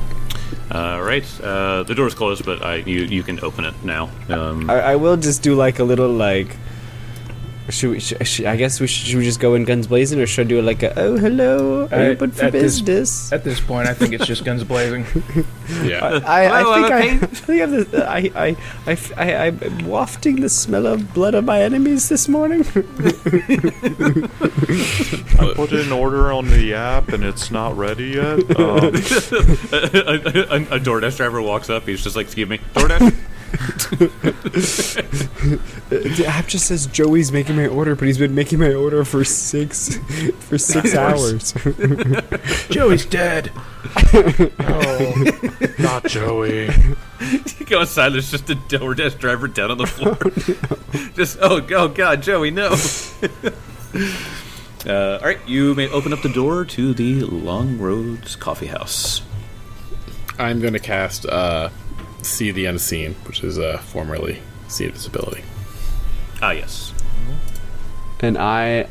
Speaker 1: Right. The door's closed, but you can open it now.
Speaker 5: I will just do like a little like. Should we just go in guns blazing, or should I do it like a hello, are you open for business?
Speaker 2: At this point, I think it's just guns blazing.
Speaker 4: Yeah.
Speaker 5: I'm wafting the smell of blood of my enemies this morning.
Speaker 3: I put in an order on the app and it's not ready yet.
Speaker 1: A DoorDash driver walks up. He's just like, "Excuse me, DoorDash."
Speaker 5: The app just says Joey's making my order, but he's been making my order for 6 hours.
Speaker 2: Joey's dead.
Speaker 3: Oh, not Joey.
Speaker 1: You go inside. There's just a DoorDash driver down on the floor. Just oh god, Joey, no. All right, you may open up the door to the Long Roads Coffee House.
Speaker 4: I'm going to cast See the Unseen, which is formerly See Invisibility.
Speaker 1: Ah, yes.
Speaker 5: And I,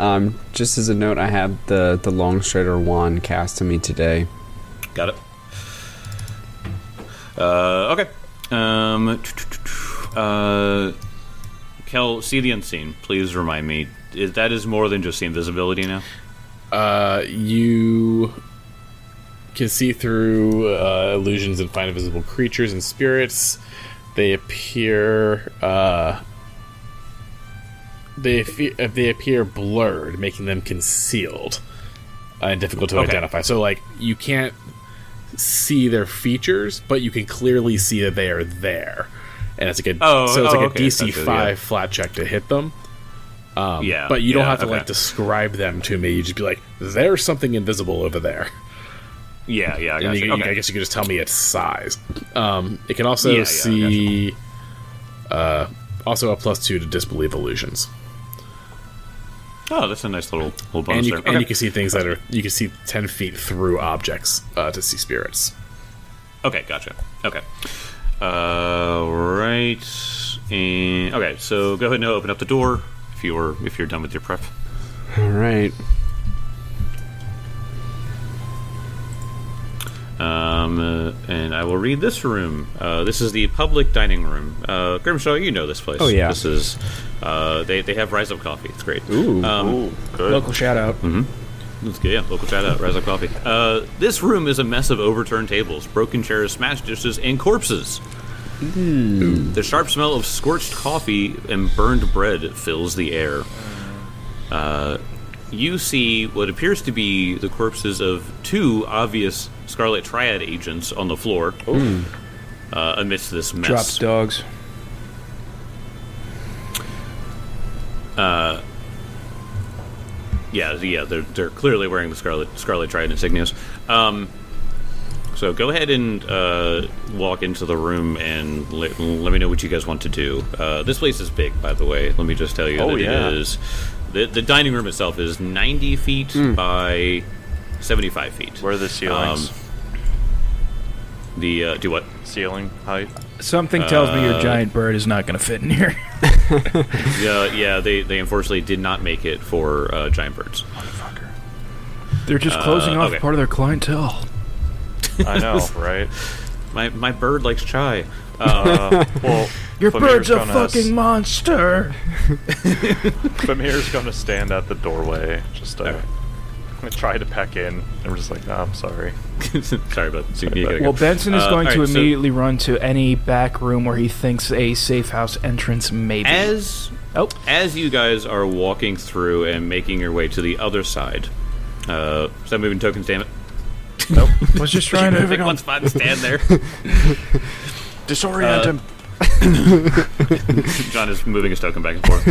Speaker 5: just as a note, I had the Long Strider wand cast to me today.
Speaker 1: Got it. Okay. Kel, See the Unseen. Please remind me. That is more than just See Invisibility now?
Speaker 4: can see through illusions and find invisible creatures and spirits. They appear they appear blurred, making them concealed and difficult to identify. So, like, you can't see their features, but you can clearly see that they are there. And it's like a DC 5 flat check to hit them. But you don't have to like describe them to me. You just be like, "There's something invisible over there."
Speaker 1: I
Speaker 4: guess you could just tell me its size. It can also see also a +2 to disbelieve illusions.
Speaker 1: Oh, that's a nice little bonus there.
Speaker 4: And you can see things that are... You can see 10 feet through objects to see spirits.
Speaker 1: Okay, gotcha. Okay. Right. And, okay, so go ahead and open up the door if you're done with your prep.
Speaker 5: All right.
Speaker 1: And I will read this room. This is the public dining room. Grimshaw, you know this place.
Speaker 5: Oh, yeah.
Speaker 1: This is... they have Rise Up Coffee. It's great.
Speaker 5: Ooh,
Speaker 3: good.
Speaker 2: Local shout out.
Speaker 1: Mm-hmm. That's good, yeah. Local shout out. Rise Up Coffee. This room is a mess of overturned tables, broken chairs, smashed dishes, and corpses. The sharp smell of scorched coffee and burned bread fills the air. You see what appears to be the corpses of 2 obvious Scarlet Triad agents on the floor amidst this mess.
Speaker 2: Dropped dogs.
Speaker 1: They're clearly wearing the Scarlet Triad insignias. So go ahead and walk into the room and let me know what you guys want to do. This place is big, by the way. Let me just tell you it is. The dining room itself is 90 feet by 75 feet.
Speaker 3: Where are the ceilings?
Speaker 1: Do what?
Speaker 3: Ceiling height?
Speaker 2: Something tells me your giant bird is not going to fit in here.
Speaker 1: They unfortunately did not make it for giant birds.
Speaker 2: Motherfucker. They're just closing off part of their clientele.
Speaker 3: I know, right?
Speaker 1: My bird likes chai.
Speaker 3: Well,
Speaker 2: your bird's a fucking monster.
Speaker 3: Famir's going to stand at the doorway, just try to peck in, and we're just like, "No, I'm sorry."
Speaker 1: Sorry about that.
Speaker 2: Well, Benson is going to immediately run to any back room where he thinks a safe house entrance may be.
Speaker 1: As you guys are walking through and making your way to the other side, stop moving tokens, damn it.
Speaker 2: Nope. I was just trying to
Speaker 1: pick one spot and stand there.
Speaker 2: Disorient him.
Speaker 1: John is moving his token back and forth.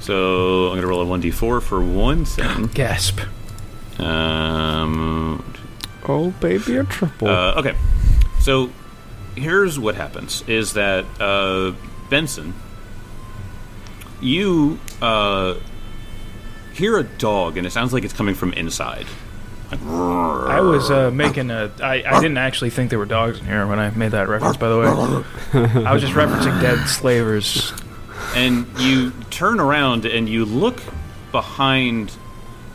Speaker 1: So I'm going to roll a 1d4 for 1 second.
Speaker 2: Gasp.
Speaker 5: Oh, baby, a triple.
Speaker 1: Okay. So here's what happens, is that, Benson, you hear a dog, and it sounds like it's coming from inside.
Speaker 2: I was making a... I didn't actually think there were dogs in here when I made that reference, by the way. I was just referencing dead slavers.
Speaker 1: And you turn around and you look behind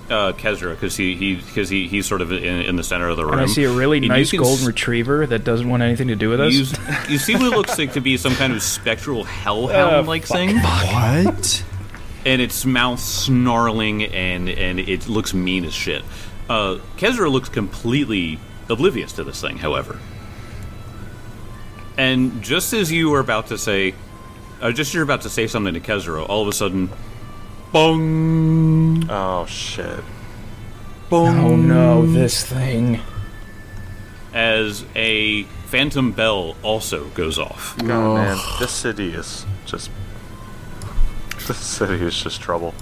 Speaker 1: Kezra, because he's sort of in the center of the room.
Speaker 2: And I see a really nice golden retriever that doesn't want anything to do with us.
Speaker 1: You see what looks like to be some kind of spectral hellhound-like thing.
Speaker 5: What?
Speaker 1: And its mouth snarling, and it looks mean as shit. Kezra looks completely oblivious to this thing, however. And just as you're about to say something to Kezra, all of a sudden, bong!
Speaker 3: Oh, shit.
Speaker 1: Bong!
Speaker 2: Oh no, this thing.
Speaker 1: As a phantom bell also goes off.
Speaker 3: God, man, this city is just trouble.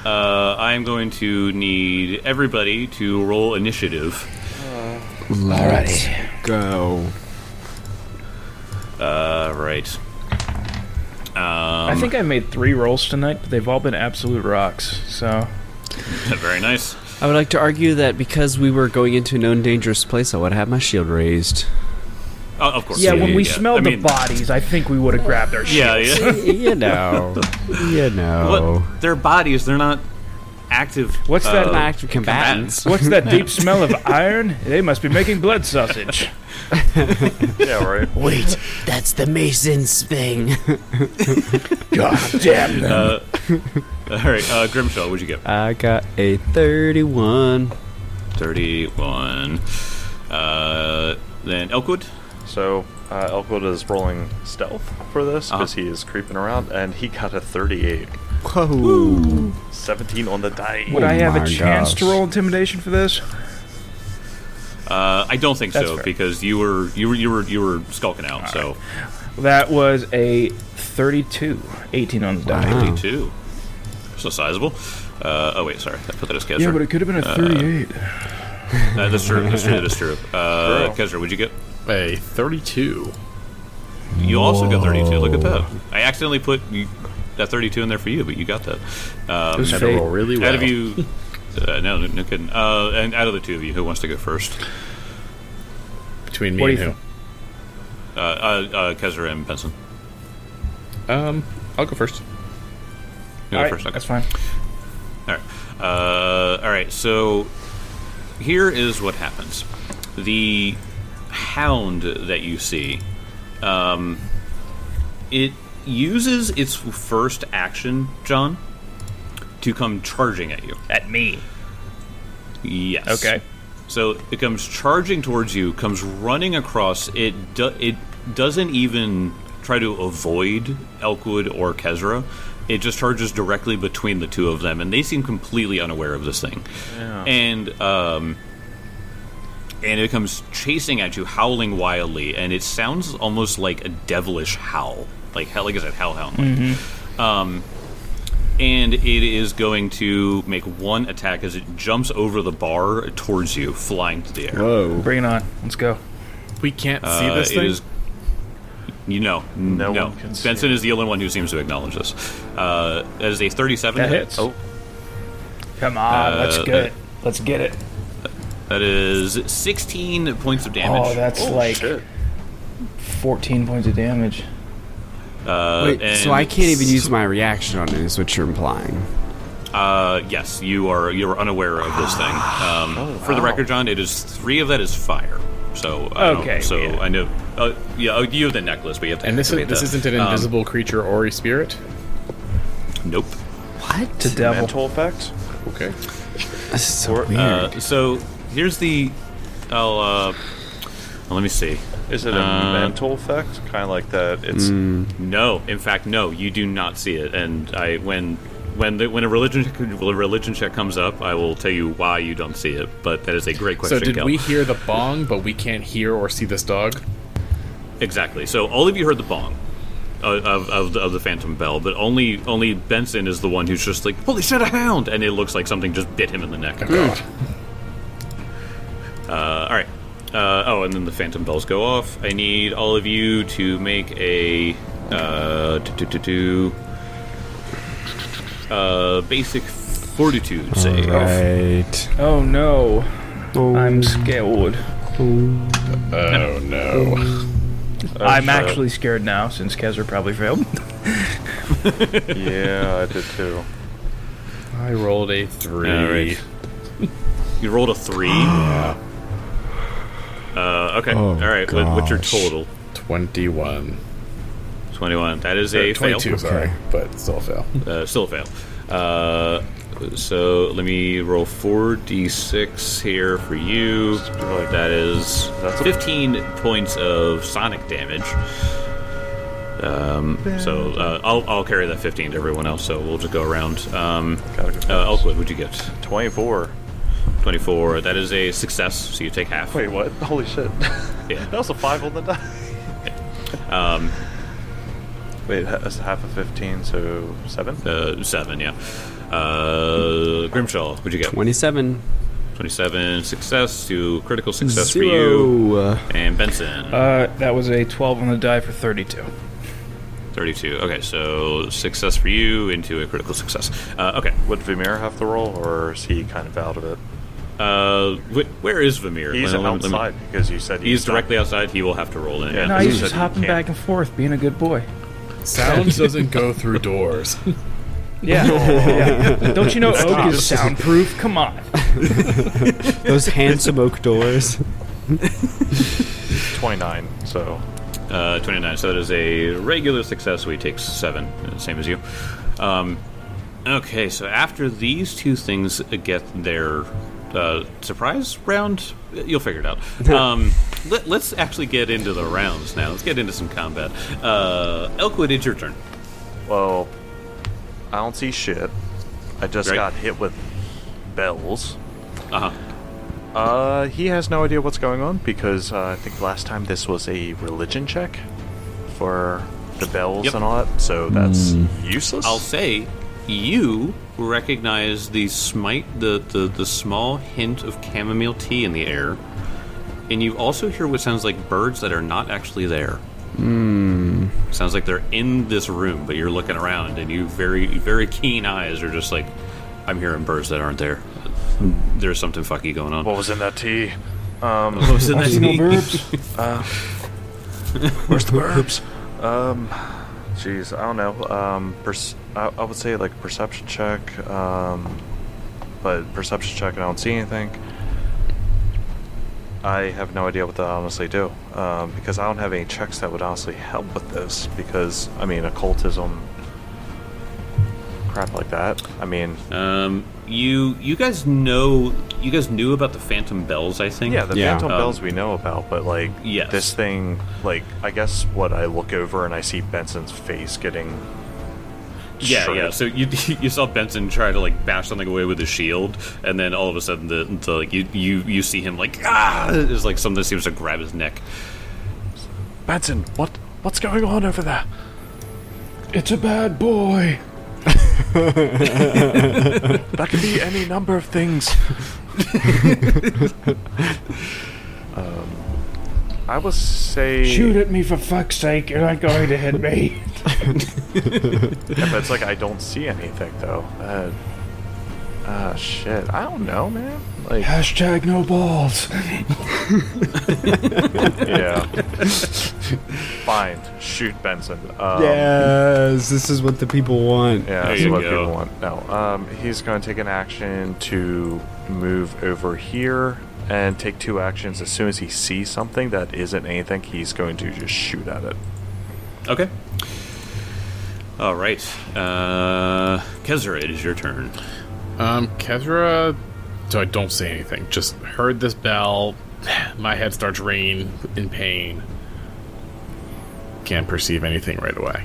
Speaker 1: I'm going to need everybody to roll initiative.
Speaker 5: Let's go.
Speaker 1: Right.
Speaker 2: I think I made 3 rolls tonight, but they've all been absolute rocks, so...
Speaker 1: Very nice.
Speaker 5: I would like to argue that because we were going into a known dangerous place, I would have my shield raised.
Speaker 1: Oh, of course.
Speaker 2: Yeah, when we smelled the bodies, I think we would have grabbed our shields.
Speaker 1: Yeah.
Speaker 5: You know.
Speaker 1: What? They're bodies, they're not active...
Speaker 2: What's that?
Speaker 5: Active combatants.
Speaker 2: What's that deep smell of iron? They must be making blood sausage.
Speaker 3: Yeah, right.
Speaker 6: Wait, that's the Masons thing.
Speaker 2: God damn them.
Speaker 1: All right, Grimshaw, what'd you get?
Speaker 5: I got a 31.
Speaker 1: 31. Then Elkwood.
Speaker 3: So Elkwood is rolling stealth for this because he is creeping around, and he got a 38.
Speaker 5: Whoa.
Speaker 3: 17 on the die.
Speaker 2: Would I have
Speaker 5: my
Speaker 2: a chance to
Speaker 5: gosh.
Speaker 2: roll intimidation for this?
Speaker 1: I don't think
Speaker 2: That's
Speaker 1: so
Speaker 2: fair.
Speaker 1: because you were skulking out. So
Speaker 2: That was a 32. 18 on the die.
Speaker 5: Wow.
Speaker 1: 52. So sizable. Oh wait, sorry, I put that as Kezra.
Speaker 2: Yeah, but it could have been a 38.
Speaker 1: That's true. That is true. Kezra, what'd you get?
Speaker 4: A 32.
Speaker 1: You also got 32. Look at that. I accidentally put that 32 in there for you, but you got that.
Speaker 2: It was
Speaker 4: Had to
Speaker 2: fate.
Speaker 4: roll really well.
Speaker 1: Out of you, no kidding. And out of the two of you, who wants to go first?
Speaker 4: Between me
Speaker 2: What
Speaker 4: and
Speaker 2: do you
Speaker 4: who?
Speaker 1: Kezra and Benson.
Speaker 4: I'll go first.
Speaker 1: You go
Speaker 2: All right,
Speaker 1: first. Okay.
Speaker 2: that's fine.
Speaker 1: All right. All right. So here is what happens. The hound that you see, it uses its first action, John, to come charging at you.
Speaker 2: At me.
Speaker 1: Yes.
Speaker 2: Okay.
Speaker 1: So it comes charging towards you, comes running across. It doesn't even try to avoid Elkwood or Kezra. It just charges directly between the two of them, and they seem completely unaware of this thing.
Speaker 3: Yeah.
Speaker 1: And it comes chasing at you, howling wildly, and it sounds almost like a devilish howl, like I said, hellhound. And it is going to make one attack as it jumps over the bar towards you, flying through the air.
Speaker 5: Whoa.
Speaker 2: Bring it on. Let's go.
Speaker 4: We can't see this
Speaker 1: It
Speaker 4: thing?
Speaker 1: is. No
Speaker 3: one can see
Speaker 1: Benson
Speaker 3: it.
Speaker 1: is the only one who seems to acknowledge this. That is a 37.
Speaker 2: That
Speaker 1: hit.
Speaker 2: hits.
Speaker 3: Oh,
Speaker 2: Come on, let's get it. Let's get it.
Speaker 1: That is 16 points of damage.
Speaker 2: Oh, that's like
Speaker 3: shit.
Speaker 2: 14 points of damage.
Speaker 5: Wait,
Speaker 1: and
Speaker 5: so I can't even use my reaction on it, is what you're implying.
Speaker 1: Yes, you are unaware of this thing. For the record, John, it is 3 of that is fire. So
Speaker 2: Okay, yeah.
Speaker 1: I know. You have the necklace, but you have to.
Speaker 4: And this
Speaker 1: activate that.
Speaker 4: isn't an invisible creature or a spirit?
Speaker 1: Nope.
Speaker 5: What?
Speaker 2: It's a devil.
Speaker 3: mental effect?
Speaker 4: Okay.
Speaker 5: This is so weird.
Speaker 1: So here's the. Let me see.
Speaker 3: Is it a mental effect? Kind of like that. It's
Speaker 1: No, in fact, no. You do not see it. And when a religion check comes up, I will tell you why you don't see it. But that is a great question.
Speaker 4: So did
Speaker 1: Kel.
Speaker 4: we hear the bong, but we can't hear or see this dog?
Speaker 1: Exactly. So all of you heard the bong of the phantom bell, but only Benson is the one who's just like, holy shit, a hound! And it looks like something just bit him in the neck. All right. And then the phantom bells go off. I need all of you to make a basic fortitude save.
Speaker 5: Right.
Speaker 2: Oh no. I'm scared.
Speaker 4: Oh no.
Speaker 2: I'm actually scared now since Kezra probably failed.
Speaker 3: yeah, I did too.
Speaker 4: I rolled a 3.
Speaker 1: All right. You rolled a 3.
Speaker 4: Yeah.
Speaker 1: Okay.
Speaker 5: Oh,
Speaker 1: All right. What's your
Speaker 5: gosh.
Speaker 1: total?
Speaker 4: 21.
Speaker 1: 21. That is a
Speaker 4: 22,
Speaker 1: fail.
Speaker 4: sorry, but still a fail.
Speaker 1: Still a fail. So let me roll 4d6 here for you. That is 15 points of sonic damage. I'll carry that 15 to everyone else. So we'll just go around. Elkwood, what'd you get?
Speaker 3: 24.
Speaker 1: 24. That is a success. So you take half.
Speaker 3: Wait, what? Holy shit.
Speaker 1: Yeah.
Speaker 3: That was a 5 on the die. Wait, that's half of 15, so 7?
Speaker 1: 7. Yeah. Grimshaw, what'd you get?
Speaker 5: 27.
Speaker 1: 27 success to critical success for you.
Speaker 5: 0.
Speaker 1: And Benson.
Speaker 2: That was a 12 on the die for 32.
Speaker 1: 32. Okay, so success for you into a critical success. Okay.
Speaker 3: Would Vimir have to roll, or is he kind of out of it?
Speaker 1: Where is Vimir?
Speaker 3: He's outside, because you said
Speaker 1: He's directly outside. He will have to roll in.
Speaker 3: Yeah.
Speaker 2: No,
Speaker 3: You
Speaker 2: he's
Speaker 3: said
Speaker 2: just
Speaker 3: you
Speaker 2: hopping
Speaker 3: can't.
Speaker 2: back and forth, being a good boy.
Speaker 4: Sound doesn't go through doors.
Speaker 2: Yeah. Yeah. Don't you know oak is soundproof? Come on.
Speaker 5: Those handsome oak doors.
Speaker 3: 29, so...
Speaker 1: 29. So that is a regular success, so he takes 7, same as you. Okay, so after these two things get their surprise round. You'll figure it out. Let's actually get into the rounds now. Let's get into some combat. Elkwood, it's your turn.
Speaker 3: Well, I don't see shit. I just got hit with bells. He has no idea what's going on because I think last time this was a religion check for the bells and all that, so that's useless.
Speaker 1: I'll say you recognize the small hint of chamomile tea in the air, and you also hear what sounds like birds that are not actually there. Sounds like they're in this room, but you're looking around, and you very, very keen eyes are just like, I'm hearing birds that aren't there. There's something fucky going on.
Speaker 3: What was in that tea?
Speaker 1: What was in that tea?
Speaker 3: Where's the verbs? Jeez, I don't know. I would say like perception check, but perception check, I don't see anything. I have no idea what to honestly do, because I don't have any checks that would honestly help with this. Because I mean, occultism, crap like that. I mean,
Speaker 1: you guys knew about the phantom bells, I think.
Speaker 3: Yeah, the phantom bells we know about, but like this thing, like I guess what I look over and I see Benson's face getting.
Speaker 1: Yeah. So you saw Benson try to like bash something away with his shield, and then all of a sudden you see him like it's like something seems to grab his neck.
Speaker 3: Benson, what's going on over there?
Speaker 2: It's a bad boy.
Speaker 3: That could be any number of things. I would say...
Speaker 2: Shoot at me, for fuck's sake. You're not going to hit me.
Speaker 3: Yeah, but it's like I don't see anything, though. Shit. I don't know, man. Like...
Speaker 2: Hashtag no balls.
Speaker 3: Yeah. Fine. Shoot Benson.
Speaker 5: Yes, this is what the people want.
Speaker 3: Yeah, this is what people want. No, he's going to take an action to move over here and take 2 actions. As soon as he sees something that isn't anything, he's going to just shoot at it.
Speaker 1: Okay. All right. Kezra, it is your turn.
Speaker 4: Kezra... So I don't say anything. Just heard this bell. My head starts ringing in pain. Can't perceive anything right away.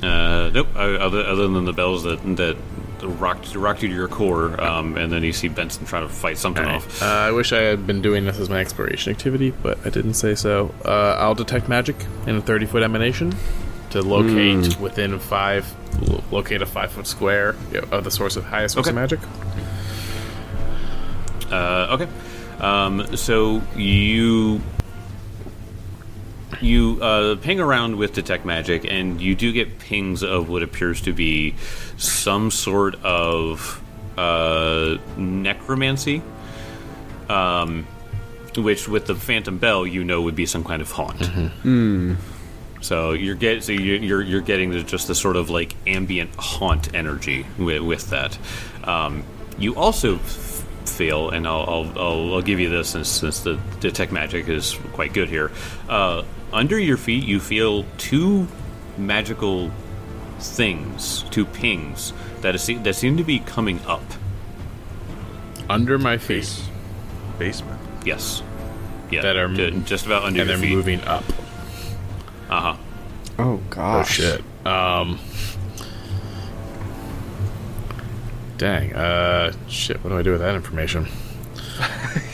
Speaker 1: Nope. Other than the bells that rocked you to your core, and then you see Benson trying to fight something off.
Speaker 4: I wish I had been doing this as my exploration activity, but I didn't say so. I'll detect magic in a 30-foot emanation to locate locate a 5-foot square of the source of highest source of magic.
Speaker 1: Okay. So you ping around with detect magic, and you do get pings of what appears to be some sort of necromancy, which with the phantom bell would be some kind of haunt. So you're getting just the sort of like ambient haunt energy with that. You also feel, and I'll give you this since the detect magic is quite good here. Under your feet, you feel 2 magical things, 2 pings that seem to be coming up.
Speaker 4: Under my feet,
Speaker 3: basement.
Speaker 1: Yes. Yeah.
Speaker 4: That are
Speaker 1: just about under
Speaker 4: and
Speaker 1: your
Speaker 4: they're
Speaker 1: feet.
Speaker 4: moving up.
Speaker 5: Oh gosh.
Speaker 4: Oh shit. Dang. Shit. What do I do with that information?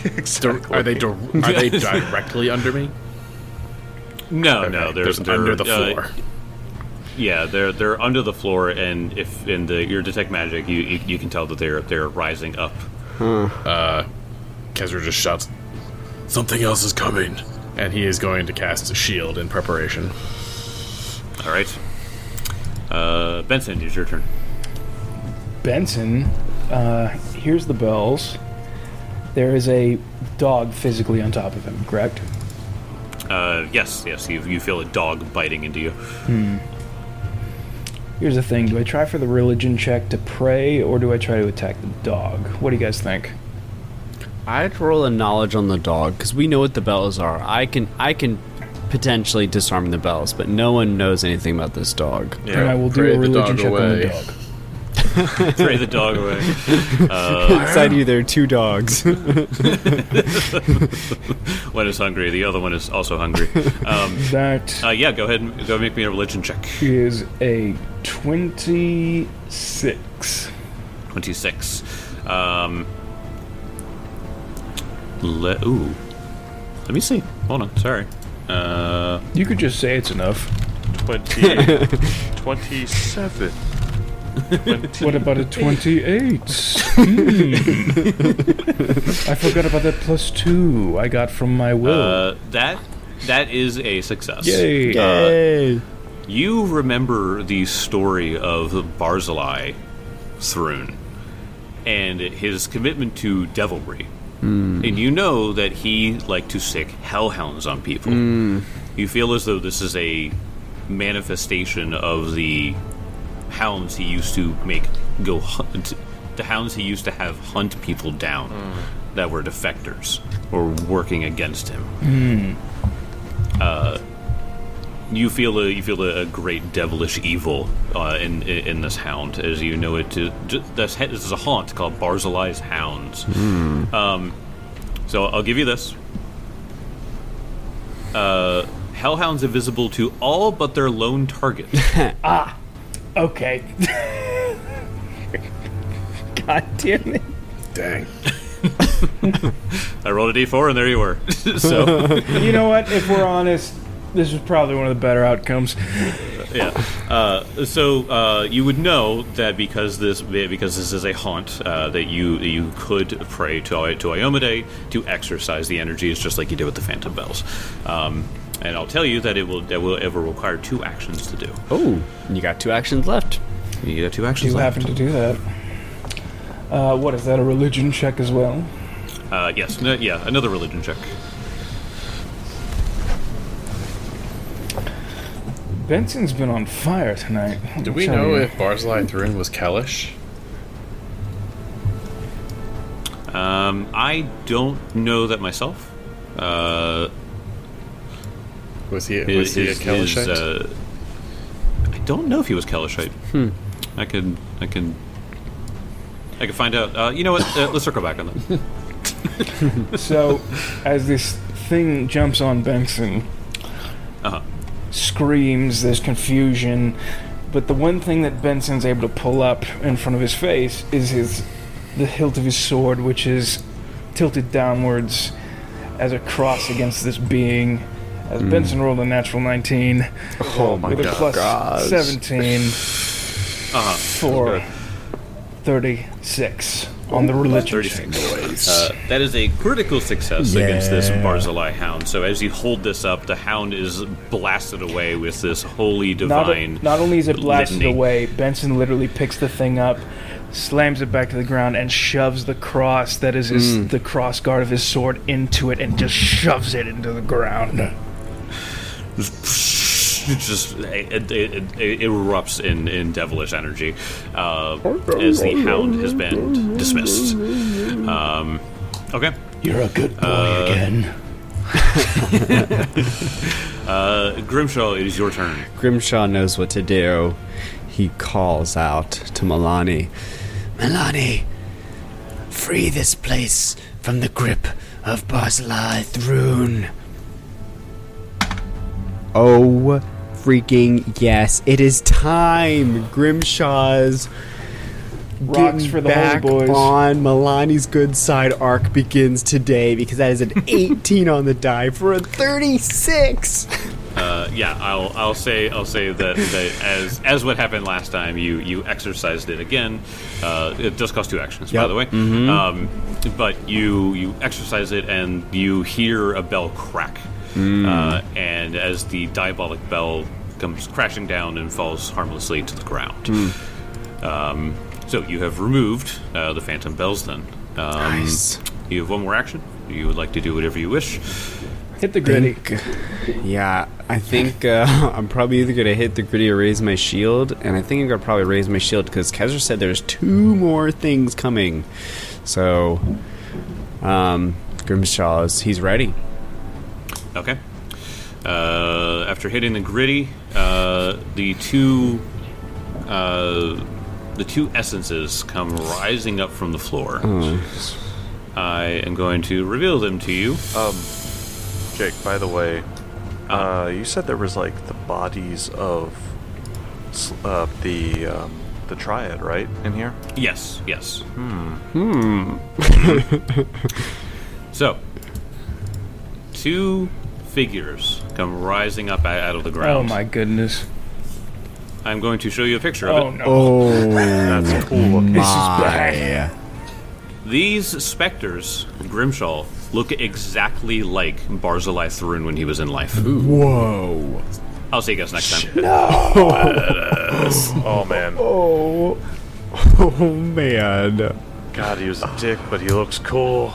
Speaker 3: Exactly.
Speaker 4: Are they directly under me?
Speaker 1: No,
Speaker 4: Okay,
Speaker 1: they're
Speaker 4: under the floor.
Speaker 1: Yeah, they're under the floor, and if in your detect magic, you can tell that they're rising up.
Speaker 4: Kezra just shouts, "Something else is coming," and he is going to cast a shield in preparation.
Speaker 1: All right. Benson, it's your turn.
Speaker 2: Benson, here's the bells. There is a dog physically on top of him, correct?
Speaker 1: Yes. You feel a dog biting into you.
Speaker 2: Here's the thing. Do I try for the religion check to pray, or do I try to attack the dog? What do you guys think?
Speaker 5: I'd roll a knowledge on the dog, because we know what the bells are. I can potentially disarm the bells, but no one knows anything about this dog.
Speaker 2: And I will do
Speaker 4: pray
Speaker 2: a
Speaker 4: the
Speaker 2: religion
Speaker 4: dog
Speaker 2: check on the
Speaker 4: away.
Speaker 2: dog.
Speaker 1: Throw the dog away.
Speaker 5: Inside you, there are 2 dogs.
Speaker 1: One is hungry. The other one is also hungry. Yeah, go ahead and go make me a religion check.
Speaker 2: Is a 26.
Speaker 1: 26. Let me see. Hold on. Sorry.
Speaker 2: You could just say it's enough.
Speaker 3: 27.
Speaker 2: What about a 28? I forgot about that +2 I got from my will.
Speaker 1: That is a success.
Speaker 2: Yay!
Speaker 1: You remember the story of Barzillai Thrun and his commitment to devilry. And you know that he liked to sick hellhounds on people. You feel as though this is a manifestation of the hounds he used to make go hunt. The hounds he used to have hunt people down that were defectors or working against him. You feel a great devilish evil in this hound, as you know it. This is a haunt called Barzillai's Hounds. So I'll give you this. Hellhounds are visible to all but their lone target.
Speaker 2: Okay. God damn it.
Speaker 4: Dang.
Speaker 1: I rolled a d4 and there you were. So
Speaker 2: you know what? If we're honest, this is probably one of the better outcomes.
Speaker 1: Yeah. So you would know that because this is a haunt, that you could pray to Iomade to exercise the energies, just like you did with the Phantom Bells. And I'll tell you that it will require 2 actions to do.
Speaker 5: Oh, you got 2 actions left.
Speaker 1: You got 2 actions
Speaker 2: You
Speaker 1: left.
Speaker 2: happen to do that. What is that? A religion check as well?
Speaker 1: Yes. Another religion check.
Speaker 2: Benson's been on fire tonight.
Speaker 4: Do we know if Barzillai Thrun was Kellish?
Speaker 1: I don't know that myself.
Speaker 4: Was he a Kellishite?
Speaker 1: I don't know if he was Kellishite. I can find out. You know what? Let's circle back on that.
Speaker 2: So, as this thing jumps on Benson, screams, there's confusion, but the one thing that Benson's able to pull up in front of his face is the hilt of his sword, which is tilted downwards as a cross against this being. As Benson rolled a natural 19 with a plus 17 for 36 on the religion check.
Speaker 1: That is a critical success against this Barzillai hound. So as you hold this up, the hound is blasted away with this holy divine.
Speaker 2: Not only is it blasted
Speaker 1: litany.
Speaker 2: away, Benson literally picks the thing up, slams it back to the ground, and shoves the cross that is the cross guard of his sword into it, and just shoves it into the ground.
Speaker 1: It erupts in devilish energy as the hound has been dismissed. Okay.
Speaker 2: You're a good boy again.
Speaker 1: Grimshaw, it is your turn.
Speaker 5: Grimshaw knows what to do. He calls out to Milani.
Speaker 6: Milani, free this place from the grip of Barzillai Thrun.
Speaker 5: Oh, freaking yes. It is time. Grimshaw's
Speaker 2: Rocks for the
Speaker 5: back
Speaker 2: Holy Boys.
Speaker 5: on Milani's good side arc begins today, because that is an 18 on the die for a 36.
Speaker 1: I'll say that as what happened last time, you exercised it again. It does cost 2 actions, by the way. But you exercise it, and you hear a bell crack. And as the diabolic bell comes crashing down and falls harmlessly to the ground. So you have removed the Phantom Bells then.
Speaker 5: Nice.
Speaker 1: You have 1 more action. You would like to do whatever you wish.
Speaker 2: Hit the gritty.
Speaker 5: I think I'm probably either going to hit the gritty or raise my shield, and I think I'm going to probably raise my shield because Kezra said there's 2 more things coming. So, Grimshaw, he's ready.
Speaker 1: Okay. After hitting the gritty, the 2 the two essences come rising up from the floor. I am going to reveal them to you.
Speaker 3: Jake, by the way, you said there was like the bodies of the triad, right, in here?
Speaker 1: Yes. So, two figures come rising up out of the ground.
Speaker 2: Oh my goodness.
Speaker 1: I'm going to show you a picture of it.
Speaker 2: No.
Speaker 5: Oh,
Speaker 3: That's cool.
Speaker 2: This is bad.
Speaker 1: These specters, Grimshaw, look exactly like Barzillai Thrun when he was in life.
Speaker 5: Whoa.
Speaker 1: I'll see you guys next time.
Speaker 3: Oh, man.
Speaker 5: Oh, man.
Speaker 3: God, he was a dick, but he looks cool.